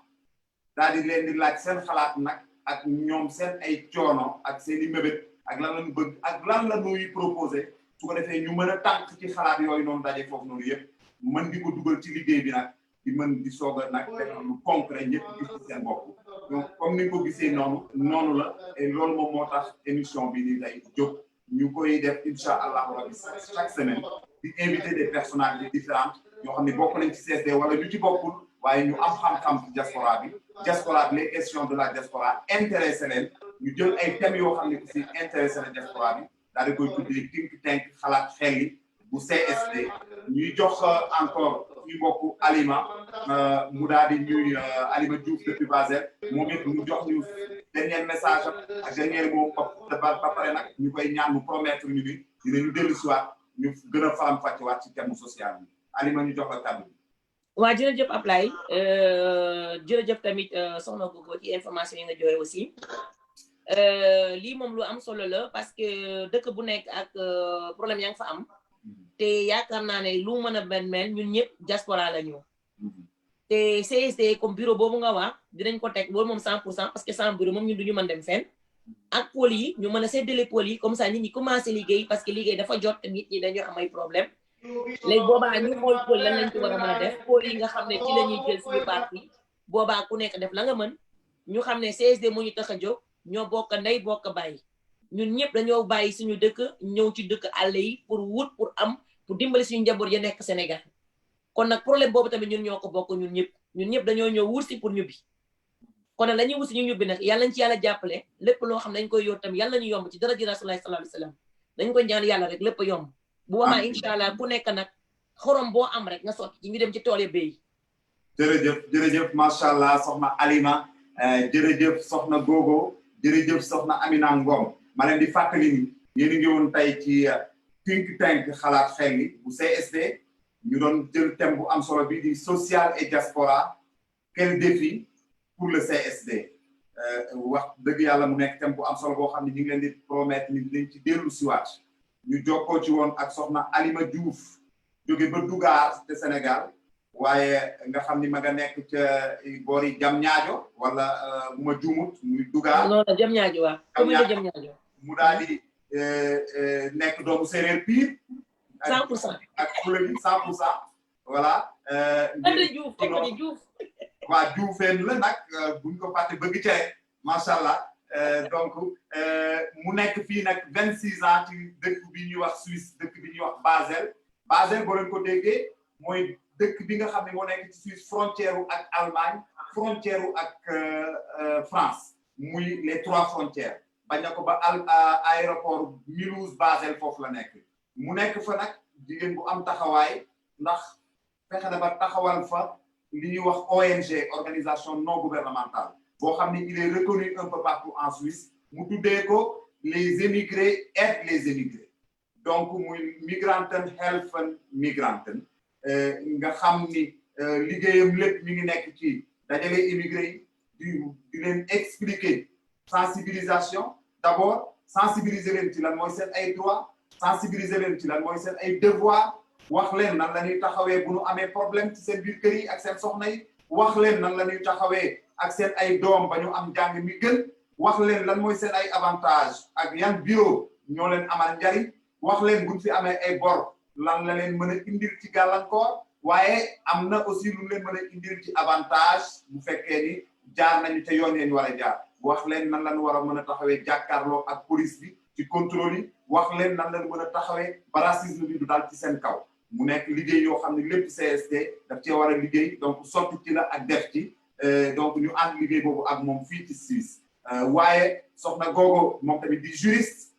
daal di leen di laaj seen xalaat nag ak ñoom seen ay coono ak seen i mébét ak lan lañu bëgg ak lan la ñuy proposer su ko defee ñu mën a tànk ci xalaat yooyu noonu daje foofu noonu yëpp mën di ko dugal ci liggéey bi nag di mën di soog a nag def lu concret ñëpp gis ci seen bopp donc comme ni nga ko gisee noonu la et loolu moom moo tax émission bi ni tey jóg ñu koy def incha allahu rabi chaque semaine di inviter des personnalités différentes yoo xam ne bokk nañ ci CSD wala ñu ci bokkul waaye ñu am xam-xam ci diaspora bi les questions de la diaspora intéressé leen ñu jël ay thèmes yoo xam ne aussi intéressé na diaspora bi daal di koy tuddee think tank xalaat xel yi bu CSD ñuy jox encore ñu mbokk Alima mu daal di ñuy Alima Diouf depuis Basel moom it mu jox ñu dernier message ak dernier mot ba pare nag ñu koy ñaan mu promettre ñu ni dinañu dellu si waat ñu gën a faram-fàcce waat ci thème social bi Alima ñu jox la kàddu bi.
waa jërëjëf Ablaye jërëjëf tamit soxna Gogo ci information yi nga joxe aussi lii moom lu am solo la parce que dëkk bu nekk ak problème yaa ngi fa am te yaakaar naa ne lu mën a mel ñun ñëpp diaspora la ñu te CSD comme bureau boobu nga wax dinañ ko teg loolu moom 100% parce que sans bureau moom ñun duñu mën dem fenn ak pôle yi ñu mën a séddale pôle yi comme ça nit ñi commencé liggéey parce que liggéey dafa jot te nit ñi dañoo am ay problème léegi boobaa ñu xool pôle lan lañ ci war a mën a def pôle yi nga xam ne ci la ñuy jël suñu parti boobaa ku nekk def la nga mën ñu xam ne CSD moo ñu tax a jóg ñoo bokk ndey bokk bàyyi ñun ñëpp dañoo bàyyi suñu dëkk ñëw ci dëkk àll yi pour wut pour dimbali suñu njaboot ya nekk Sénégal kon nag problème boobu tamit ñun ñoo ko bokk ñun ñëpp dañoo ñëw wut si pour ñubbi kon nag la ñuy wut si ñu ñubbi nag yàlla nañ ci yàlla jàppale lépp loo xam ne dañ koy yor tamit yàlla nañu yomb ci dara ji Rasulullah sallallahu alayhi wasallam dañ koy ñaan yàlla rek lépp yomb bu boobaa incha allah ku nekk nag xorom boo am rek nga sotti ci ñu dem ci tool ya béy.
jërëjëf macha allah soxna Alima jërëjëf soxna Gogo jërëjëf soxna Amina Ngom ma leen di fàttali ni yéen a ngi woon tey ci think tank xalaat xel yi bu CSD ñu doon jël thème bu am solo bi di social et diaspora quel défi pour le CSD wax dëgg yàlla mu nekk thème bu am solo boo xam ne ñu ngi leen di promettre ni dinañ ci dellu siwaat ñu jokkoo ci woon ak soxna Alima Diouf jóge ba Dougar te Sénégal waaye nga xam ni ma nga nekk ca boori Diamniadio wala bu ma juumut muy Dougar.
non non Diamniadio waaw commune de Diamniadio
mu daal di nekk doomu séeréer pire.
100%.
ak kuréel yi 100%. voilà.
Diouf Diouf.
waa Dioufeen la nag buñ ko fàtte bëgg cere macha allah donc mu nekk fii nag 26 ans ci dëkk bi ñuy wax Suisse dëkk bi ñuy wax Basel boo leen ko déggee mooy dëkk bi nga xam ne moo nekk ci Suisse frontière ak Allemagne frontière ak France muy les 3 frontières bañ na ko ba aéroport Mulhouse Basel foofu la nekk mu nekk fa nag jigéen bu am taxawaay ndax fexe na ba taxawal fa li ñuy wax ONG organisation non gouvernementale boo xam ne il est reconnu un peu partout en Suisse mu tuddee ko les émigrés aident les émigrés donc muy Migranten helfen Migranten nga xam ni liggéeyam lépp mi ngi nekk ci dajale émigré yi di leen expliquer sensibilisation d'abord sensibiliser leen ci lan mooy seen ay droits sensibiliser leen ci lan mooy seen ay devoirs wax leen nan la ñuy taxawee bu nu amee problème ci seen biir kër yi ak seen soxna yi wax leen nan la ñuy taxawee ak seen ay doom ba ñu am jàng mi gën wax leen lan mooy seen ay avantages ak yan bureau ñoo leen amal njariñ wax leen buñ fi amee ay bor lan la leen mën a indil ci gàllankoor waaye am na aussi lu leen mën a indil ci avantage bu fekkee ni jaar nañu te yoon yeen war a jaar wax leen nan lañu war a mën a taxawee jàkkaarloo ak police bi ci contrôle yi wax leen nan lañu mën a taxawee ba racisme bi du daal ci seen kaw mu nekk liggéey yoo xam ne lépp CSD daf cee war a liggéey donc sotti ci la ak def ci donc ñu ànd liggéey boobu ak moom fii ci Suisse waaye soxna Gogo moom tamit di juriste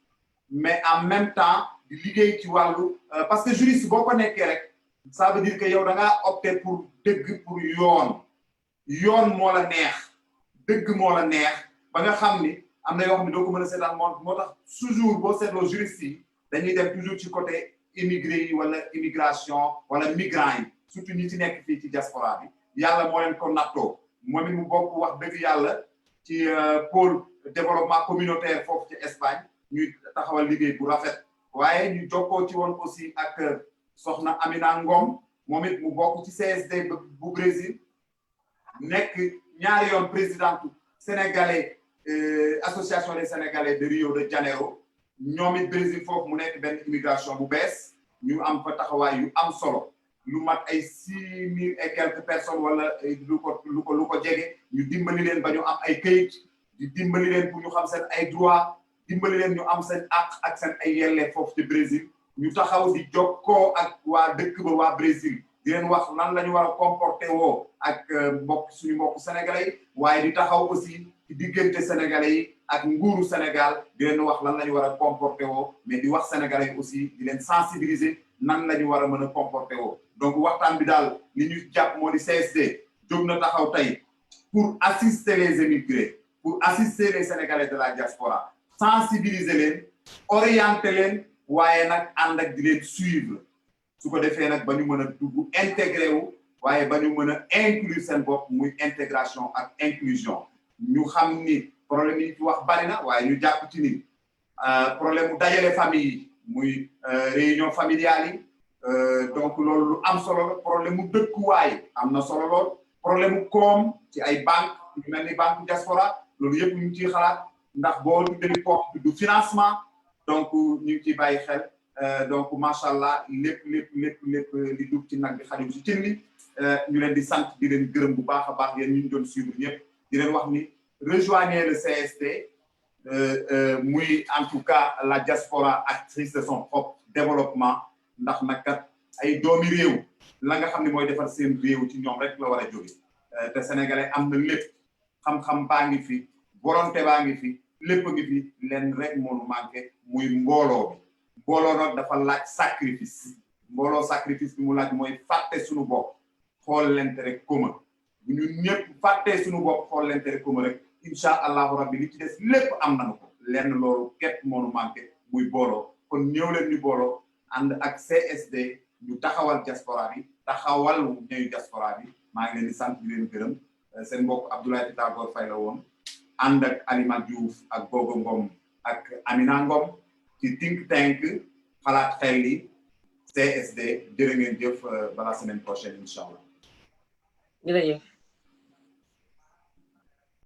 mais en même temps di liggéey ci wàllu parce que juriste boo ko nekkee rek ça veut dire que yow da ngaa opté pour dëgg pour yoon moo la neex dëgg moo la neex ba nga xam ni am na yoo xam ne doo ko mën a seetaan moo tax toujours boo seetloo juriste yi dañuy dem toujours ci côté immigré yi wala immigration wala migrants yi surtout ñi ci nekk fii ci diaspora bi yàlla moo leen ko nattoo moom it mu bokk wax dëgg yàlla ci pôle développement communautaire foofu ci Espagne ñuy taxawal liggéey bu rafet waaye ñu jokkoo ci woon aussi ak soxna Amina Ngom moom it mu bokk ci CSD bu Brésil nekk ñaari yoon présidente sénégalais association des sénégalais de Rio de Janeiro ñoom it Brésil foofu mu nekk benn immigration bu bees ñu am fa taxawaay yu am solo lu mat ay 6000 et quelques personnes wala lu ko jege ñu dimbali leen ba ñu am ay këyit di dimbali leen pour ñu xam seen ay droit dimbali leen ñu am seen àq ak seen ay yelleef foofu ci Brésil ñu taxaw di jokkoo ak waa dëkk ba waa Brésil di leen wax lan la ñu war a comporter woo ak suñu mbokk sénégalais yi waaye di taxaw aussi ci diggante sénégalais yi ak nguuru Sénégal di leen wax lan la ñu war a comporter woo mais di wax sénégalais yi aussi di leen sensibiliser nan la ñu war a mën a comporter woo donc waxtaan bi daal li ñu jàpp moo di CSD jóg na taxaw tey pour assister les émigrés pour assister les sénégalais de la diaspora sensibiliser leen orienter leen waaye nag ànd ak di leen suivre su ko defee nag ba ñu mën a dugg intégré wu waaye ba ñu mën a inclure seen bopp muy intégration ak inclusion ñu xam ni problème yi fi wax bari na waaye ñu jàpp ci ni problème mu dajale famille yi muy réunion familiale yi donc loolu lu am solo la problème mu dëkkuwaay am na solo lool problème mu koom ci ay banque yu mel ni banque diaspora loolu yëpp ñu ngi ciy xalaat ndax boo duggee koom du financement donc ñu ngi ciy bàyyi xel donc macha allah lépp li dugg ci nag bi xajul ci cin li ñu leen di sant di leen gërëm bu baax a baax yéen ñu doon suivre ñëpp di leen wax ni rejoignez le CSD muy en tout cas la diaspora actrice de son propre développement ndax nag kat ay doomi réew la nga xam ne mooy defar seen réew ci ñoom rek la war a jóge te sénégalais am na lépp xam-xam baa ngi fi volonté baa ngi fi lépp ngi fi leen rek moo nu manqué muy mbooloo bi mbooloo nag dafa laaj sacrifice mbooloo sacrifice bi mu laaj mooy fàtte suñu bopp xool l'intérêt commun bu ñu ñëpp fàttee suñu bopp xool l'intérêt commun rek incha allahu rabbi li ci des lépp am nañu ko lenn loolu képp moo nu manqué muy booloo kon ñëw leen ñu booloo ànd ak CSD ñu taxawal diaspora bi taxawal ñëw diaspora bi maa ngi leen di sant di leen gërëm seen mbokk Abdoulaye Pythagore Faye la woon ànd ak Alima Diouf ak Gogo Ngom ak Amina Ngom ci think tank xalaat xel li CSD jërë ngeen jëf ba la semaine prochaine incha allah.
jërëjëf.